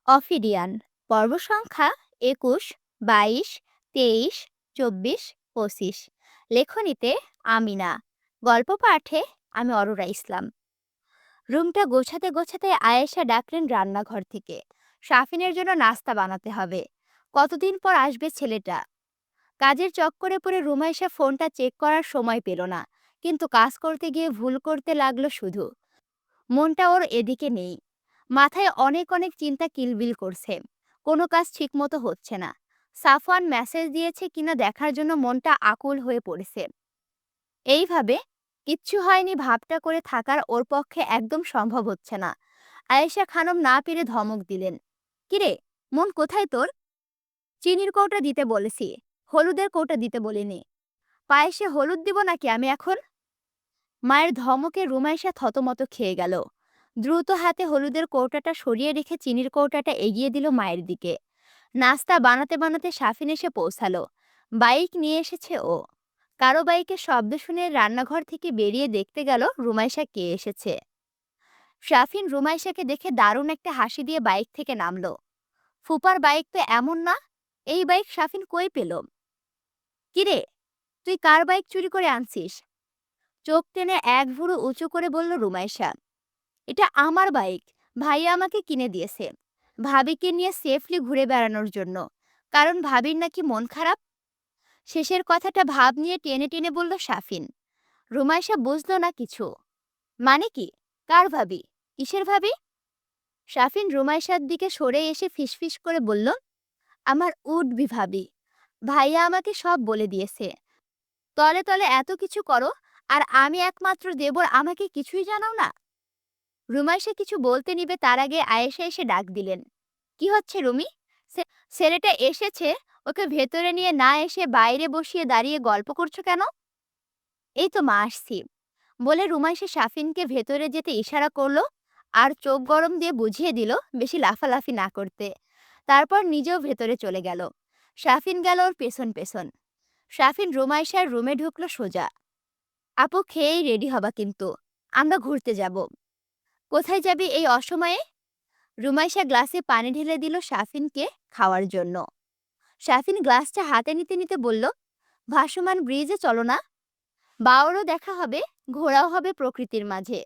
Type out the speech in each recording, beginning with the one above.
অফিডিয়ান পর্ব সংখ্যা ২১, ২২, ২৩, ২৪, ২৫। লেখনীতে আমিনা। গল্প পাঠে আমি অরোরা ইসলাম। রুমটা গোছাতে গোছাতে আয়েশা ডাকলেন রান্নাঘর থেকে। সাফিনের জন্য নাস্তা বানাতে হবে। কতদিন পর আসবে ছেলেটা। কাজের চক্করে পড়ে রুমাইশা ফোনটা চেক করার সময় পেল না, কিন্তু কাজ করতে গিয়ে ভুল করতে লাগলো শুধু। মনটা ওর এদিকে নেই। মাথায় অনেক অনেক চিন্তা কিলবিল করছে। কোনো কাজ ঠিকমতো হচ্ছে না। সাফওয়ান মেসেজ দিয়েছে কিনা দেখার জন্য মনটা আকুল হয়ে পড়েছে। এইভাবে কিচ্ছু হয়নি ভাবটা করে থাকার ওর পক্ষে একদম সম্ভব হচ্ছে না। আয়েশা খানম না পেরে ধমক দিলেন, কিরে, মন কোথায় তোর? চিনির কৌটা দিতে বলেছি, হলুদের কৌটা দিতে বলিনি। পায়েসে হলুদ দিব নাকি আমি এখন? মায়ের ধমকে রুমাইশা থতমত খেয়ে গেল। দ্রুত হাতে হলুদের কৌটাটা সরিয়ে রেখে চিনির কৌটাটা এগিয়ে দিল মায়ের দিকে। নাস্তা বানাতে বানাতে সাফিন এসে পৌঁছালো। বাইক নিয়ে এসেছে ও। কারো বাইকের শব্দ শুনে রান্নাঘর থেকে বেরিয়ে দেখতে গেল রুমাইশা কে এসেছে। সাফিন রুমাইশাকে দেখে দারুণ একটা হাসি দিয়ে বাইক থেকে নামলো। ফুপার বাইক তো এমন না। এই বাইক সাফিন কই পেল? কিরে, তুই কার বাইক চুরি করে আনছিস? চোখ টেনে এক ভুরু উঁচু করে বলল রুমাইশা, এটা আমার বাইক। ভাইয়া আমাকে কিনে দিয়েছে ভাবিকে নিয়ে সেফলি ঘুরে বেড়ানোর জন্য। কারণ ভাবির নাকি মন খারাপ। শেষের কথাটা ভাব নিয়ে টেনে টেনে বলল সাফিন। রুমাইশা বুঝলো না কিছু। মানে কি? কার ভাবি? কিসের ভাবি? সাফিন রুমাইশার দিকে সরে এসে ফিসফিস করে বলল, আমার উডবি ভাবি। ভাইয়া আমাকে সব বলে দিয়েছে। তলে তলে এত কিছু করো, আর আমি একমাত্র দেবর, আমাকে কিছুই জানাও না। রুমাইশা কিছু বলতে নিবে তার আগে আয়েশা এসে ডাক দিলেন, কি হচ্ছে রুমি? ছেলেটা এসেছে, ওকে ভেতরে নিয়ে না এসে বাইরে বসিয়ে দাঁড়িয়ে গল্প করছো কেন? এই তো মা আসছি বলে রুমাইশা সাফিনকে ভেতরে যেতে ইশারা করলো, আর চোখ গরম দিয়ে বুঝিয়ে দিল বেশি লাফালাফি না করতে। তারপর নিজেও ভেতরে চলে গেল। সাফিন গেল ওর পেছন পেছন। সাফিন রুমাইশার রুমে ঢুকলো সোজা। আপু, খেয়েই রেডি হবা কিন্তু, আমরা ঘুরতে যাব। কোথায় যাবি এই অসময়ে? রুমাইশা গ্লাসে পানি ঢেলে দিল সাফিনকে খাওয়ার জন্য। সাফিন গ্লাসটা হাতে নিতে নিতে বলল, ভাসমান ব্রিজে চলো না। বাওরও দেখা হবে, ঘোরাও হবে প্রকৃতির মাঝে।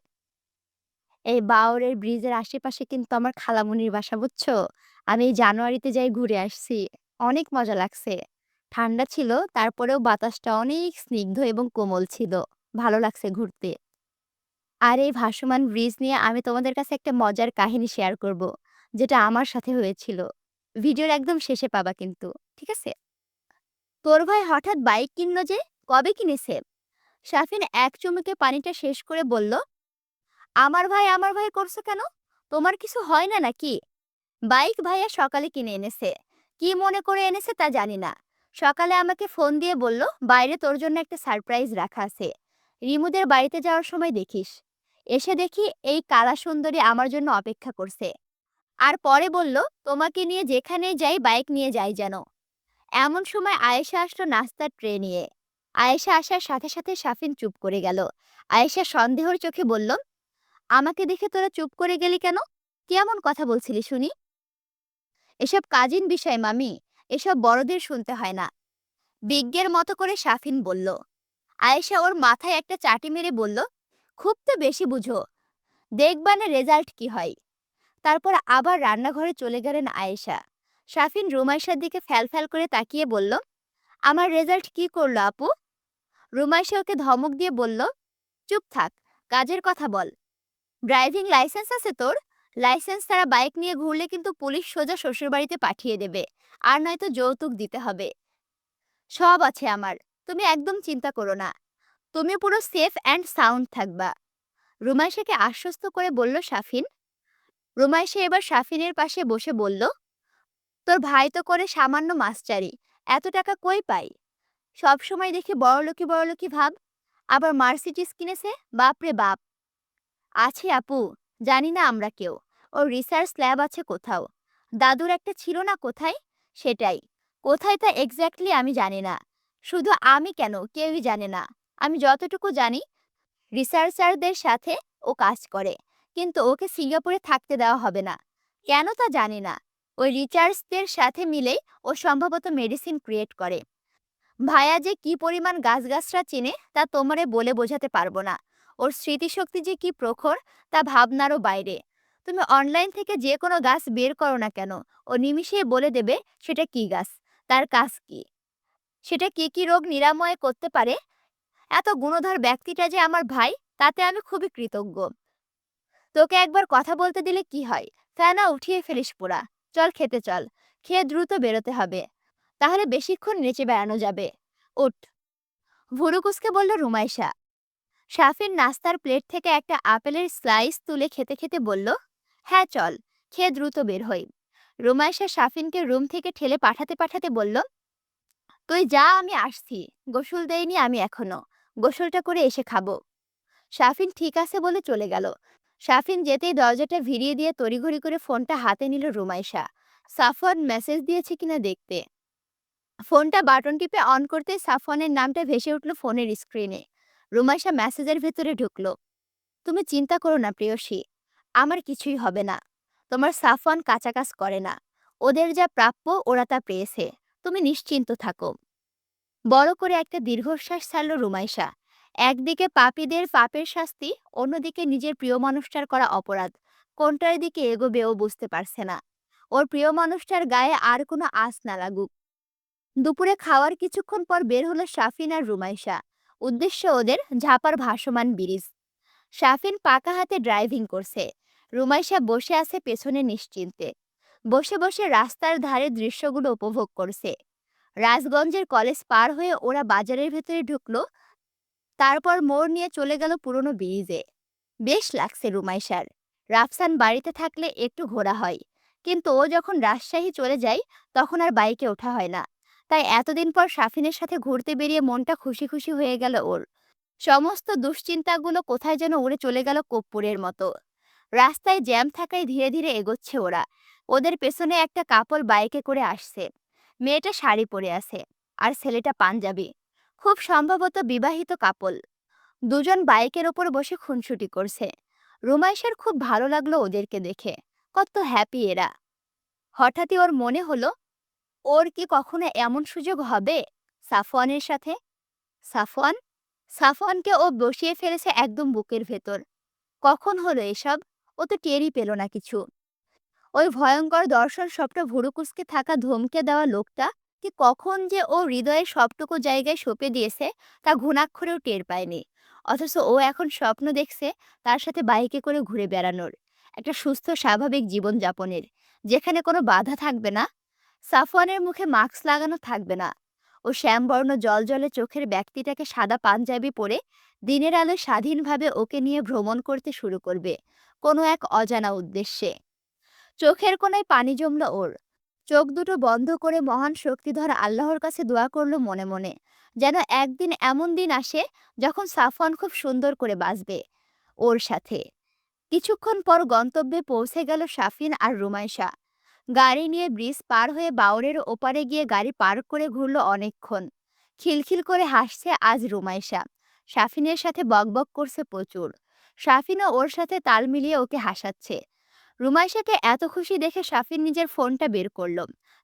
এই বাওরের ব্রিজের আশেপাশে কিন্তু আমার খালামুনির বাসা, বুঝছো? আমি এই জানুয়ারিতে যাই ঘুরে আসছি। অনেক মজা লাগছে। ঠান্ডা ছিল, তারপরেও বাতাসটা অনেক স্নিগ্ধ এবং কোমল ছিল। ভালো লাগছে ঘুরতে। আর এই ভাসমান ব্রিজ নিয়ে আমি তোমাদের কাছে একটা মজার কাহিনী শেয়ার করব, যেটা আমার সাথে হয়েছিল। ভিডিওর একদম শেষে পাবা কিন্তু, ঠিক আছে? তোর ভাই হঠাৎ বাইক কিনলো যে, কবে কিনেছে? শাফিন এক চুমুকে পানিটা শেষ করে বলল, আমার ভাই করছো কেন? তোমার কিছু হয় না নাকি? বাইক ভাইয়া সকালে কিনে এনেছে। কি মনে করে এনেছে তা জানি না। সকালে আমাকে ফোন দিয়ে বলল, বাইরে তোর জন্য একটা সারপ্রাইজ রাখা আছে। রিমুদের বাড়িতে যাওয়ার সময় দেখিস। এসে দেখি এই কালা সুন্দরী আমার জন্য অপেক্ষা করছে। আর পরে বলল, তোমাকে নিয়ে যেখানেই যাই বাইক নিয়ে যাই যেন। এমন সময় আয়েশা আসলো নাস্তার ট্রে নিয়ে। আয়েশা আসার সাথে সাথে সাফিন চুপ করে গেল। আয়েশা সন্দেহর চোখে বলল, আমাকে দেখে তোরা চুপ করে গেলি কেন? কি এমন কথা বলছিলি শুনি? এসব কাজিন বিষয় মামি, এসব বড়দের শুনতে হয় না। বিজ্ঞের মতো করে সাফিন বলল। আয়েশা ওর মাথায় একটা চাটি মেরে বলল, খুব তো বেশি বুঝো, দেখবানে রেজাল্ট কি হয়। তারপর আবার রান্নাঘরে চলে গেলেন আয়েশা। সাফিন রুমাইশার দিকে ফ্যাল করে তাকিয়ে বলল, আমার রেজাল্ট কি করলো আপু? রুমাইশা ওকে ধমক দিয়ে বলল, চুপ থাক, কাজের কথা বল। ড্রাইভিং লাইসেন্স আছে তোর? লাইসেন্স ছাড়া বাইক নিয়ে ঘুরলে কিন্তু পুলিশ সোজা শ্বশুরবাড়িতে পাঠিয়ে দেবে, আর নয়তো যৌতুক দিতে হবে। সব আছে আমার, তুমি একদম চিন্তা করো না। তুমি পুরো সেফ অ্যান্ড সাউন্ড থাকবা। রুমাইশাকে আশ্বস্ত করে বলল সাফিন। রুমাইশা এবার সাফিনের পাশে বসে বলল, তোর ভাই তো করে সামান্য মাস্টারি, এত টাকা কই পাই? সব সময় দেখি বড়লোকি ভাব। আবার মার্সিডিজ কিনেছে, বাপরে বাপ। আছে আপু, জানি না আমরা কেউ। ওর রিসার্চ ল্যাব আছে কোথাও। দাদুর একটা ছিল না কোথায়? সেটাই। কোথায় তা এক্স্যাক্টলি আমি জানি না। শুধু আমি কেন, কেউই জানে না। আমি যতটুকু জানি, রিসার্চারদের সাথে ও কাজ করে, কিন্তু ওকে সিঙ্গাপুরে থাকতে দেওয়া হবে না। কেন তা জানি না। ওই রিচার্ডসদের সাথে মিলেই ও সম্ভবত মেডিসিন ক্রিয়েট করে। ভাইয়া যে কি পরিমাণ গাছগাছরা চেনে তা তোমারে বলে বোঝাতে পারবো না। ওর স্মৃতিশক্তি যে কি প্রখর তা ভাবনারও বাইরে। তুমি অনলাইন থেকে যে কোনো গাছ বের করো না কেন, ও নিমিষেই বলে দেবে সেটা কি গাছ, তার কাজ কি, সেটা কি কি রোগ নিরাময় করতে পারে। এত গুণধর ব্যক্তিটা যে আমার ভাই, তাতে আমি খুবই কৃতজ্ঞ। তোকে একবার কথা বলতে দিলে কি হয়, ফ্যানা উঠিয়ে ফেলিস পোড়া। চল খেতে চল, খেয়ে দ্রুত বেরোতে হবে, তাহলে বেশিক্ষণ নেচে বেড়ানো যাবে। উঠ। ভুরুকুসকে বলল রুমাইশা। শাফিন নাস্তার প্লেট থেকে একটা আপেলের স্লাইস তুলে খেতে খেতে বলল, হ্যাঁ চল, খেয়ে দ্রুত বের হই। রুমাইশা শাফিনকে রুম থেকে ঠেলে পাঠাতে পাঠাতে বলল, তুই যা, আমি আসছি। গোসল দেইনি আমি এখনো, গোসলটা করে এসে খাবো। শাফিন ঠিক আছে বলে চলে গেল। শাফিন যেতেই দরজাটা ভিড়িয়ে দিয়ে তড়িঘড়ি করে ফোনটা হাতে নিল রুমাইশা, সাফওয়ান মেসেজ দিয়েছে কিনা দেখতে। ফোনটা বাটন টিপে অন করতে সাফওয়ানের নামটা ভেসে উঠল ফোনের স্ক্রিনে। রুমাইশা মেসেজের ভেতরে ঢুকলো। তুমি চিন্তা করো না প্রেয়সী, আমার কিছুই হবে না। তোমার সাফওয়ান কাঁচা কাজ করে না, ওদের যা প্রাপ্য ওরা তা পেয়েছে, তুমি নিশ্চিন্ত থাকো। বড় করে একটা দীর্ঘশ্বাস ছাড়ল রুমাইশা। একদিকে পাপীদের পাপের শাস্তি, অন্যদিকে নিজের প্রিয় মানুষটার করা অপরাধ, কোনটার দিকে এগোবে ও বুঝতে পারছে না। ওর প্রিয় মানুষটার গায়ে আর কোনো আঁচ না লাগুক। দুপুরে খাওয়ার কিছুক্ষণ পর বের হলো শাফিন আর রুমাইশা। উদ্দেশ্য ওদের ঝাপার ভাসমান ব্রিজ। শাফিন পাকা হাতে ড্রাইভিং করছে, রুমাইশা বসে আছে পেছনে নিশ্চিন্তে। বসে বসে রাস্তার ধারে দৃশ্যগুলো উপভোগ করছে। রাজগঞ্জের কলেজ পার হয়ে ওরা বাজারের ভেতরে ঢুকলো, তারপর মোড় নিয়ে চলে গেল পুরনো ব্রিজে। বেশ লাগছে রুমাইশার। রাফসান বাড়িতে থাকলে একটু ঘোরা হয়, কিন্তু ও যখন রাজশাহী চলে যায় তখন আর বাইকে ওঠা হয় না। তাই এতদিন পর শাফিনের সাথে ঘুরতে বেরিয়ে মনটা খুশি খুশি হয়ে গেল ওর। সমস্ত দুশ্চিন্তাগুলো কোথায় যেন উড়ে চলে গেল কর্পূরের মতো। রাস্তায় জ্যাম থাকায় ধীরে ধীরে এগোচ্ছে ওরা। ওদের পেছনে একটা কাপল বাইকে করে আসছে। মেয়েটা শাড়ি পরে আছে, আর ছেলেটা পাঞ্জাবি। খুব সম্ভবত বিবাহিত কাপল। দুজন বাইকের ওপর বসে খুনসুটি করছে। রুমাইশের খুব ভালো লাগলো ওদেরকে দেখে। কত হ্যাপি এরা। হঠাৎই ওর মনে হলো, ওর কি কখনো এমন সুযোগ হবে সাফওয়ানের সাথে। সাফওয়ান, সাফওয়ানকে ও বসিয়ে ফেলেছে একদম বুকের ভেতর। কখন হলো এসব, ও তো টেরই পেল না কিছু। ওই ভয়ঙ্কর দর্শন স্বপ্ন ভুরুকুসকে থাকা ধমকে দেওয়া লোকটা কি কখন যে ও হৃদয়ের সবটুকু জায়গায় সঁপে দিয়েছে তা ঘুণাক্ষরেও টের পায়নি। অথচ ও এখন স্বপ্ন দেখছে তার সাথে বাইকে করে ঘুরে বেড়ানোর, একটা সুস্থ স্বাভাবিক জীবন যাপনের, যেখানে কোনো বাধা থাকবে না। সাফওয়ানের মুখে মাস্ক লাগানো থাকবে না। ও শ্যামবর্ণ জলজলে চোখের ব্যক্তিটাকে সাদা পাঞ্জাবি পরে দিনের আলোয় স্বাধীনভাবে ওকে নিয়ে ভ্রমণ করতে শুরু করবে, কোনো এক অজানা উদ্দেশ্যে। চোখের কোণায় পানি জমল ওর। চোখ দুটো বন্ধ করে মহান শক্তিধর আল্লাহর কাছে দোয়া করলো মনে মনে, যেন একদিন এমন দিন আসে যখন সাফওয়ান খুব সুন্দর করে বাঁচবে ওর সাথে। কিছুক্ষণ পর গন্তব্যে পৌঁছে গেল শাফিন আর রুমাইশা। গাড়ি নিয়ে ব্রিজ পার হয়ে বাওরের ওপারে গিয়ে গাড়ি পার্ক করে ঘুরল অনেকক্ষণ। খিলখিল করে হাসছে আজ রুমাইশা। শাফিনের সাথে বকবক করছে প্রচুর। শাফিনও ওর সাথে তাল মিলিয়ে ওকে হাসাচ্ছে। রুমাইশাকে এত খুশি দেখে শাফিন নিজের ফোনটা বের করল।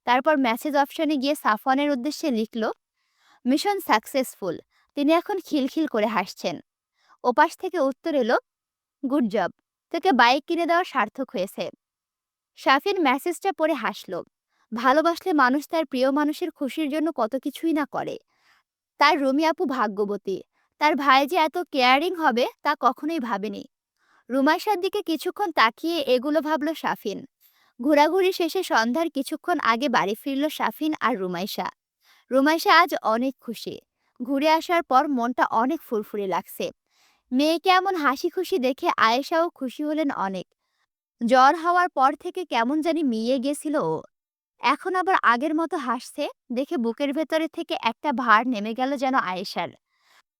তারপর মেসেজ অপশনে গিয়ে সাফওয়ানের উদ্দেশ্যে লিখল, মিশন সাকসেসফুল। তিনি এখন খিলখিল করে হাসছেন। ওপাশ থেকে উত্তর এলো, গুড জব, তোকে বাইক কিনে দেওয়া সার্থক হয়েছে। শাফিন মেসেজটা পড়ে হাসল। ভালোবাসলে মানুষ তার প্রিয় মানুষের খুশির জন্য কত কিছুই না করে। তার রুমি আপু ভাগ্যবতী, তার ভাই যে এত কেয়ারিং হবে তা কখনোই ভাবেনি। রুমাইশার দিকে কিছুক্ষণ তাকিয়ে এগুলো ভাবল শাফিন। ঘোরাঘুরি শেষে সন্ধ্যার কিছুক্ষণ আগে বাড়ি ফিরল শাফিন আর রুমাইশা। রুমাইশা আজ অনেক খুশি। ঘুরে আসার পর মনটা অনেক ফুরফুরে লাগছে। মেয়েকে এমন হাসি খুশি দেখে আয়েশাও খুশি হলেন অনেক। জ্বর হওয়ার পর থেকে কেমন জানি মিইয়ে গেছিল ও। এখন আবার আগের মতো হাসছে দেখে বুকের ভেতরে থেকে একটা ভার নেমে গেল যেন আয়েশার।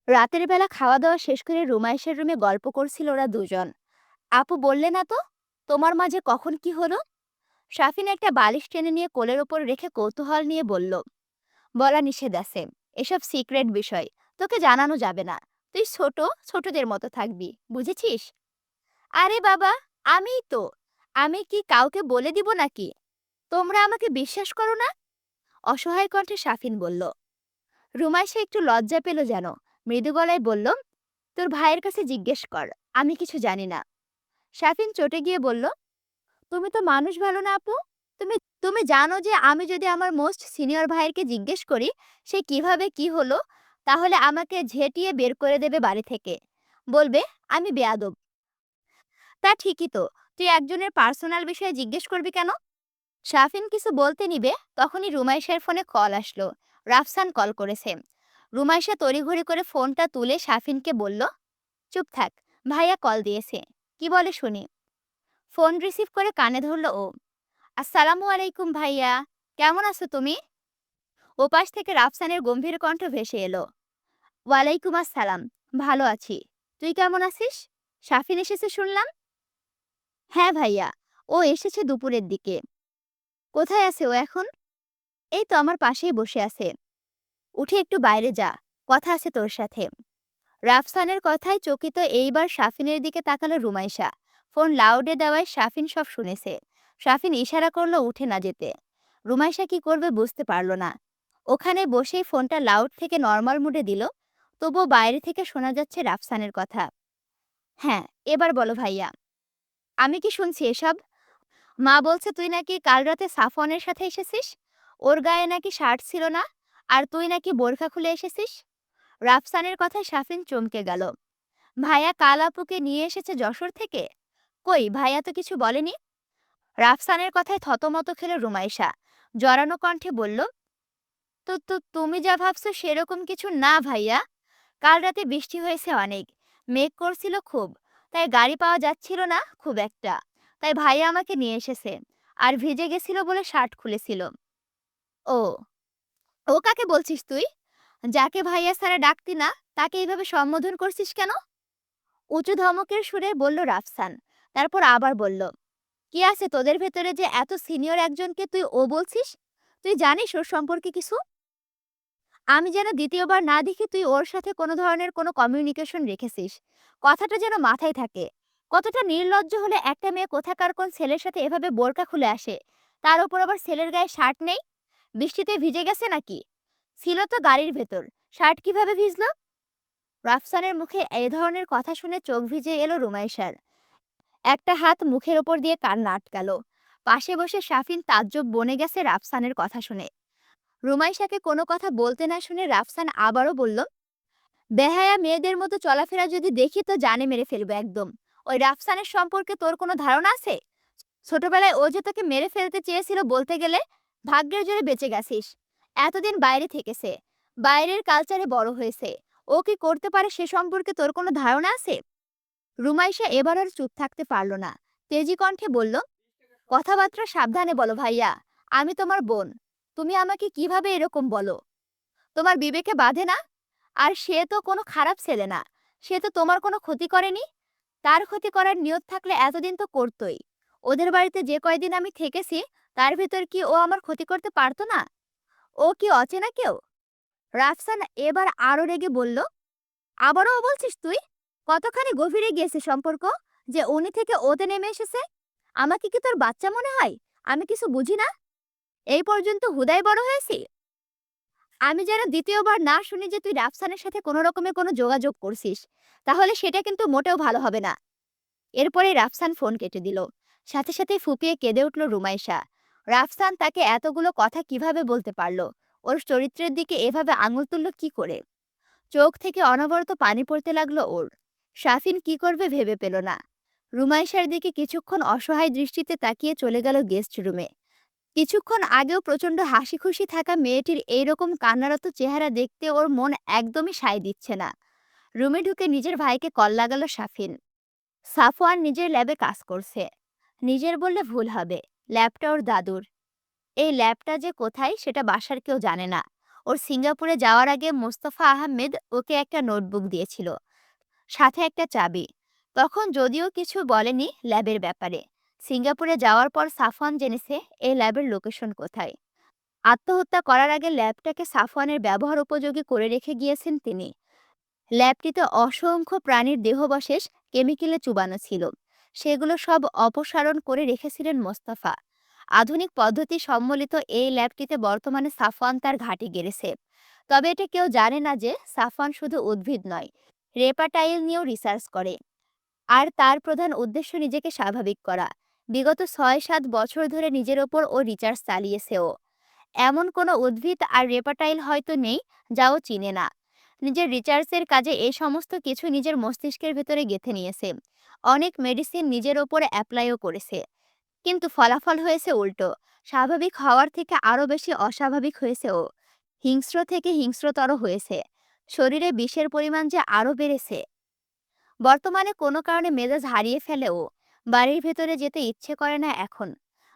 রাতের বেলা খাওয়া দাওয়া শেষ করে রুমাইশের রুমে গল্প করছিল ওরা দুজন। আপু বললে না তো, তোমার মাঝে কখন কি হলো? শাফিন একটা বালিশ টেনে নিয়ে কোলের ওপর রেখে কৌতূহল নিয়ে বলল, বলা নিষেধ আছে, এসব সিক্রেট বিষয়, তোকে জানানো যাবে না। তুই ছোট, ছোটদের মতো থাকবি, বুঝেছিস? আরে বাবা, আমিই তো। আমি কি কাউকে বলে দিব নাকি? তোমরা আমাকে বিশ্বাস করো না? অসহায় কণ্ঠে সাফিন বলল। রুমাইশা একটু লজ্জা পেল যেন। মৃদু গলায় বলল, তোর ভাইয়ের কাছে জিজ্ঞেস কর, আমি কিছু জানি না। সাফিন চটে গিয়ে বলল, তুমি তো মানুষ ভালো না আপু। তুমি তুমি জানো যে আমি যদি আমার মোস্ট সিনিয়র ভাইয়েরকে জিজ্ঞেস করি সে কিভাবে কি হলো, তাহলে আমাকে ঝেঁটিয়ে বের করে দেবে বাড়ি থেকে। বলবে আমি বেয়াদব। তা ঠিকই তো, তুই একজনের পার্সোনাল বিষয়ে জিজ্ঞেস করবি কেন? শাফিন কিছু বলতে নিবে তখনই রুমাইশার ফোনে কল আসলো। রাফসান কল করেছে। রুমাইশা তড়িঘড়ি করে ফোনটা তুলে শাফিনকে বলল, চুপ থাক, ভাইয়া কল দিয়েছে, কি বলে শুনি। ফোন রিসিভ করে কানে ধরল ও। আসসালামু আলাইকুম ভাইয়া, কেমন আছো তুমি? ওপাশ থেকে রাফসানের গম্ভীর কণ্ঠ ভেসে এলো। ওয়ালাইকুম আসসালাম, ভালো আছি, তুই কেমন আছিস? শাফিন এসেছে শুনলাম। হ্যাঁ ভাইয়া, ও এসেছে দুপুরের দিকে। কোথায় আছে ও এখন? এই তো আমার পাশেই বসে আছে। উঠে একটু বাইরে যা, কথা আছে তোর সাথে। রাফসানের কথায় চকিত এইবার শাফিনের দিকে তাকালো রুমাইশা। ফোন লাউডে দেওয়ায় শাফিন সব শুনেছে। শাফিন ইশারা করলো উঠে না যেতে। রুমাইশা কি করবে বুঝতে পারল না। ওখানে বসেই ফোনটা লাউড থেকে নর্মাল মুডে দিল। তবুও বাইরে থেকে শোনা যাচ্ছে রাফসানের কথা। হ্যাঁ, এবার বলো ভাইয়া। আমি কি শুনছি এসব? মা বলছে তুই নাকি কাল রাতে সাফওয়ানের সাথে এসেছিস। ওর গায়ে নাকি শার্ট ছিল না, আর তুই নাকি বোরখা খুলে এসেছিস। রাফসানের কথায় শাফিন চমকে গেল। ভাইয়া কাল আপুকে নিয়ে এসেছে যশোর থেকে? কই, ভাইয়া তো কিছু বলেনি। রাফসানের কথায় থতমত খেল রুমাইশা। জড়ানো কণ্ঠে বলল, তো তো তুমি যা ভাবছো সেরকম কিছু না ভাইয়া। কাল রাতে বৃষ্টি হয়েছে অনেক, মেঘ করছিল খুব, তাই গাড়ি পাওয়া যাচ্ছিল না খুব একটা। তাই ভাইয়া আমাকে নিয়ে এসেছে, আর ভিজে গেছিল বলে শার্ট খুলেছিল। ও, ও কাকে বলছিস তুই? যাকে ভাইয়া স্যারে ডাকতি না, তাকে এইভাবে সম্বোধন করছিস কেন? উঁচু ধমকের সুরে বলল রাফসান। তারপর আবার বলল, কি আছে তোদের ভেতরে যে এত সিনিয়র একজনকে তুই ও বলছিস? তুই জানিস ওর সম্পর্কে কিছু? আমি যেন দ্বিতীয়বার না দেখি তুই ওর সাথে কোনো ধরনের কোনো কমিউনিকেশন রেখেছিস। কথাটা যেন মাথায় থাকে। কতটা নির্লজ্জ হলে একটা মেয়ে কোথাকার কোন ছেলের সাথে এভাবে বোরকা খুলে আসে, তার উপর আবার ছেলের গায়ে শার্ট নেই। বৃষ্টিতে ভিজে গেছে নাকি? ছিল তো গাড়ির ভেতর, শার্ট কিভাবে ভিজলো? রাফসানের মুখে এই ধরনের কথা শুনে চোখ ভিজে এলো রুমাইশার। একটা হাত মুখের ওপর দিয়ে কান্না আটকালো। পাশে বসে শাফিন তাজ্জব বনে গেছে রাফসানের কথা শুনে। রুমাইশাকে কোনো কথা বলতে না শুনে রাফসান আবারও বলল, বেহায়া মেয়েদের মতো চলাফেরা যদি দেখি তো জানে মেরে ফেলবো একদম। ওই রাফসানের সম্পর্কে তোর কোনো ধারণা আছে? ছোটবেলায় ও যে তোকে মেরে ফেলতে চেয়েছিল বলতে গেলে, ভাগ্যের জোরে বেঁচে গেছিস। এতদিন বাইরে থেকেছে, বাইরের কালচারে বড় হয়েছে, ও কি করতে পারে সে সম্পর্কে তোর কোনো ধারণা আছে? রুমাইশা এবার আর চুপ থাকতে পারল না। তেজি কণ্ঠে বলল, কথাবার্তা সাবধানে বলো ভাইয়া, আমি তোমার বোন। তুমি আমাকে কিভাবে এরকম বলো? তোমার বিবেকে বাধে না? আর সে তো কোনো খারাপ ছেলে না, সে তো তোমার কোনো ক্ষতি করেনি। তার ক্ষতি করার নিয়ত থাকলে এতদিন তো করতোই। ওদের বাড়িতে যে কয়দিন আমি থেকেছি, তার ভিতর কি ও আমার ক্ষতি করতে পারতো না? ও কি অচেনা কেউ? রাফসান এবার আরো রেগে বলল, আবারও ও বলছিস তুই? কতখানি গভীরে গিয়েছে সম্পর্ক যে উনি থেকে ওতে নেমে এসেছে? আমাকে কি তোর বাচ্চা মনে হয়? আমি কিছু বুঝি না? এই পর্যন্ত হুদাই বড় হয়েছি। আমি যেন দ্বিতীয়বার না শুনি যে তুই রাফসানের সাথে কোনো রকমে কোনো যোগাযোগ করছিস, তাহলে সেটা কিন্তু মোটেও ভালো হবে না। এরপরে রাফসান ফোন কেটে দিল। সাথে সাথে ফুপিয়ে কেঁদে উঠল রুমাইশা। রাফসান তাকে এতগুলো কথা কিভাবে বলতে পারলো? ওর চরিত্রের দিকে এভাবে আঙুল তুলল কি করে? চোখ থেকে অনবরত পানি পড়তে লাগলো ওর। শাফিন কি করবে ভেবে পেল না। রুমাইশার দিকে কিছুক্ষণ অসহায় দৃষ্টিতে তাকিয়ে চলে গেল গেস্ট রুমে। কিছুক্ষণ আগেও প্রচণ্ড হাসি খুশি থাকা মেয়েটির এইরকম কান্নারত চেহারা দেখতে ওর মন একদমই সায় দিচ্ছে না। রুমে ঢুকে নিজের ভাইকে কল লাগালো শাফিন। সাফওয়ান নিজের ল্যাবে কাজ করছে। নিজের বললে ভুল হবে, ল্যাবটা ওর দাদুর। এই ল্যাবটা যে কোথায় সেটা বাসার কেউ জানে না। ওর সিঙ্গাপুরে যাওয়ার আগে মোস্তফা আহমেদ ওকে একটা নোটবুক দিয়েছিল, সাথে একটা চাবি। তখন যদিও কিছু বলেনি ল্যাবের ব্যাপারে। সিঙ্গাপুরে যাওয়ার পর সাফওয়ান জেনেছে এই ল্যাবের লোকেশন কোথায়। আত্মহত্যা করার আগে ল্যাবটাকে সাফওয়ানের ব্যবহার উপযোগী করে রেখে গিয়েছেন তিনি। ল্যাবটিতে অসংখ্য প্রাণীর দেহাবশেষ কেমিক্যালে চুবানো ছিল। সেগুলো সব অপসারণ করে রেখেছিলেন মোস্তফা। আধুনিক পদ্ধতি সম্বলিত এই ল্যাবটিতে বর্তমানে সাফওয়ান তার ঘাঁটি গেড়েছে। তবে এটা কেউ জানে না যে সাফওয়ান শুধু উদ্ভিদ নয়, রেপাটাইল নিয়েও রিসার্চ করে। আর তার প্রধান উদ্দেশ্য নিজেকে স্বাভাবিক করা। বিগত ৬-৭ বছর ধরে নিজের ওপর ও রিসার্চ চালিয়েছে ও। এমন কোনো উদ্ভিদ আর রেপাটাইল হয়তো নেই যা ও চিনে না। নিজের রিসার্চের কাজে এই সমস্ত কিছু নিজের মস্তিষ্কের ভেতরে গেঁথে নিয়েছে। অনেক মেডিসিন নিজের ওপরে অ্যাপ্লাইও করেছে, কিন্তু ফলাফল হয়েছে উল্টো। স্বাভাবিক হওয়ার থেকে আরও বেশি অস্বাভাবিক হয়েছে ও। হিংস্র থেকে হিংস্রতর হয়েছে। শরীরে বিষের পরিমাণ যে আরও বেড়েছে। বর্তমানে কোনো কারণে মেজাজ হারিয়ে ফেলেও বাড়ির ভেতরে যেতে ইচ্ছে করে না এখন।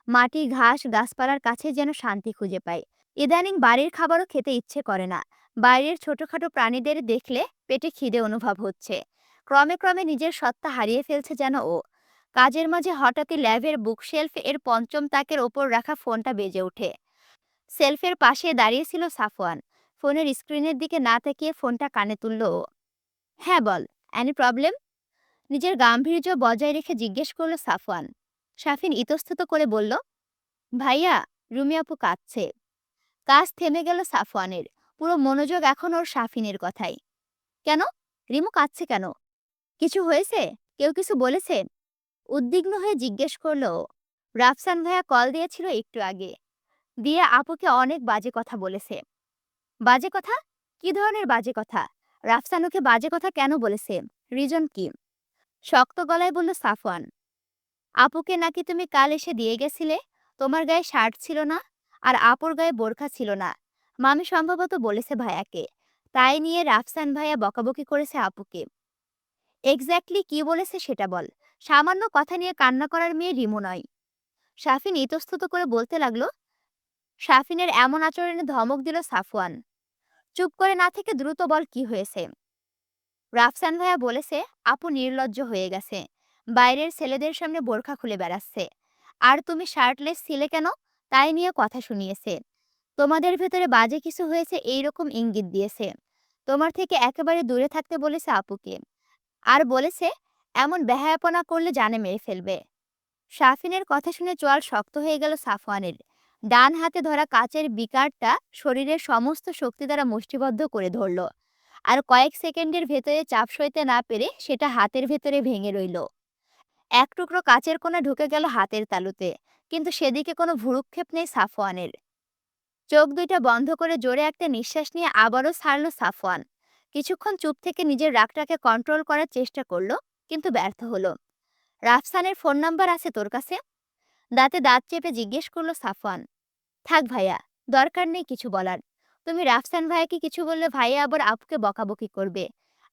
মাটি, ঘাস, গাছপালার কাছে যেন শান্তি খুঁজে পায়। ইদানিং বাড়ির খাবারও খেতে ইচ্ছে করে না। বাইরের ছোটখাটো প্রাণীদের দেখলে পেটে খিদে অনুভব হচ্ছে। ক্রমে ক্রমে নিজের সত্তা হারিয়ে ফেলছে যেন ও। কাজের মাঝে হঠাৎই ল্যাবের বুকশেলফ এর পঞ্চম তাকের ওপর রাখা ফোনটা বেজে ওঠে। সেলফের পাশে দাঁড়িয়েছিল সাফওয়ান। ফোনের স্ক্রিনের দিকে না তাকিয়ে ফোনটা কানে তুলল ও। হ্যাঁ বল, এনি প্রবলেম? নিজের গাম্ভীর্য বজায় রেখে জিজ্ঞেস করল সাফওয়ান। শাফিন ইতস্তত করে বলল, ভাইয়া, রুমি আপু কাঁদছে। কাজ থেমে গেল সাফওয়ানের। পুরো মনোযোগ এখন ওর শাফিনের কথাই। কেন? রিমু কাঁদছে কেন? কিছু হয়েছে? কেউ কিছু বলেছে? উদ্বিগ্ন হয়ে জিজ্ঞেস করলো ও। রাফসান ভাইয়া কল দিয়েছিল একটু আগে। দিয়ে আপুকে অনেক বাজে কথা বলেছে। বাজে কথা? কি ধরনের বাজে কথা? রাফসান ওকে বাজে কথা কেন বলেছে? রিজন কি? শক্ত গলায় বলল সাফওয়ান। আপুকে নাকি তুমি কাল এসে দিয়ে গেছিলে। তোমার গায়ে শার্ট ছিল না, আর আপুর গায়ে বোরখা ছিল না। মামি সম্ভবত বলেছে ভাইয়াকে। তাই নিয়ে রাফসান ভাইয়া বকাবকি করেছে আপুকে। এক্স্যাক্টলি কি বলেছে সেটা বল। সামান্য কথা নিয়ে কান্না করার মেয়ে রিমু নয়। শাফিন ইতস্তত করে বলতে লাগলো। শাফিনের এমন আচরণে ধমক দিল সাফওয়ান। চুপ করে না থেকে দ্রুত বল কি হয়েছে। রাফসান ভাইয়া বলেছে আপু নির্লজ্জ হয়ে গেছে। বাইরের ছেলেদের সামনে বোরখা খুলে বেড়াচ্ছে। আর তুমি শার্টলেস ছিলে কেন, তাই নিয়ে কথা শুনিয়েছে। তোমাদের ভেতরে বাজে কিছু হয়েছে এইরকম ইঙ্গিত দিয়েছে। তোমার থেকে একেবারে দূরে থাকতে বলেছে আপুকে। আর বলেছে এমন বেহায়াপনা করলে জানে মেরে ফেলবে। শাফিনের কথা শুনে চোয়াল শক্ত হয়ে গেল সাফওয়ানের। ডান হাতে ধরা কাচের বিকারটা শরীরের সমস্ত শক্তি দ্বারা মুষ্টিবদ্ধ করে ধরল। আর কয়েক সেকেন্ডের ভেতরে চাপ সইতে না পেরে সেটা হাতের ভেতরে ভেঙে রইল। এক টুকরো কাচের কোণা ঢুকে গেল হাতের তালুতে, কিন্তু সেদিকে কোনো ভ্রুক্ষেপ নেই সাফওয়ানের। চোখ দুইটা বন্ধ করে জোরে একটা নিঃশ্বাস নিয়ে আবারও ছাড়ল সাফওয়ান। কিছুক্ষণ চুপ থেকে নিজের রাগটাকে কন্ট্রোল করার চেষ্টা করলো, কিন্তু ব্যর্থ হলো। রাফসানের ফোন নাম্বার আছে তোর কাছে? দাঁতে দাঁত চেপে জিজ্ঞেস করলো সাফওয়ান। থাক ভাইয়া, দরকার নেই কিছু বলার। তুমি রাফসান ভাইয়াকে কিছু বললে ভাইয়া আবার আপুকে বকাবকি করবে।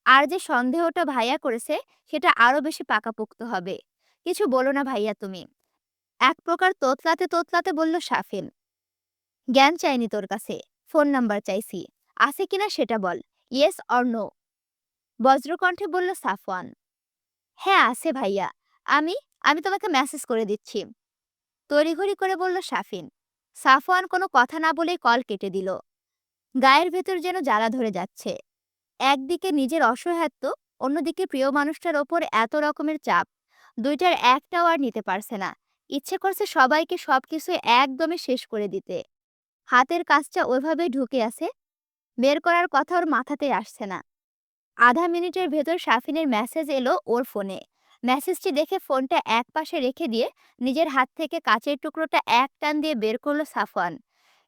আর যে সন্দেহটা ভাইয়া করেছে সেটা আরো বেশি পাকাপোক্ত হবে। কিছু বলো না ভাইয়া তুমি। এক প্রকার তোতলাতে তোতলাতে বলল শাফিন। জ্ঞান চাইনি তোর কাছে, ফোন নাম্বার চাইছি। আছে কিনা সেটা বল। Yes or no? বজ্রকণ্ঠে বলল সাফওয়ান। হ্যাঁ আছে ভাইয়া। আমি আমি তোমাকে মেসেজ করে দিচ্ছি, তড়িঘড়ি করে বলল শাফিন। সাফওয়ান কোনো কথা না বলেই কল কেটে দিল। গায়ের ভেতর যেন জ্বালা ধরে যাচ্ছে। একদিকে নিজের অসহায়ত্ব, অন্যদিকে প্রিয় মানুষটার ওপর এত রকমের চাপ। দুইটার একটাও আর নিতে পারছে না। ইচ্ছে করছে সবাইকে সবকিছু একদমই শেষ করে দিতে। হাতের কাজটা ওইভাবেই ঢুকে আছে, বের করার কথা ওর মাথাতেই আসছে না। আধা মিনিটের ভেতর শাফিনের মেসেজ এলো ওর ফোনে। মেসেজটি দেখে ফোনটা এক পাশে রেখে দিয়ে নিজের হাত থেকে কাচের টুকরোটা এক টান দিয়ে বের করলো সাফওয়ান।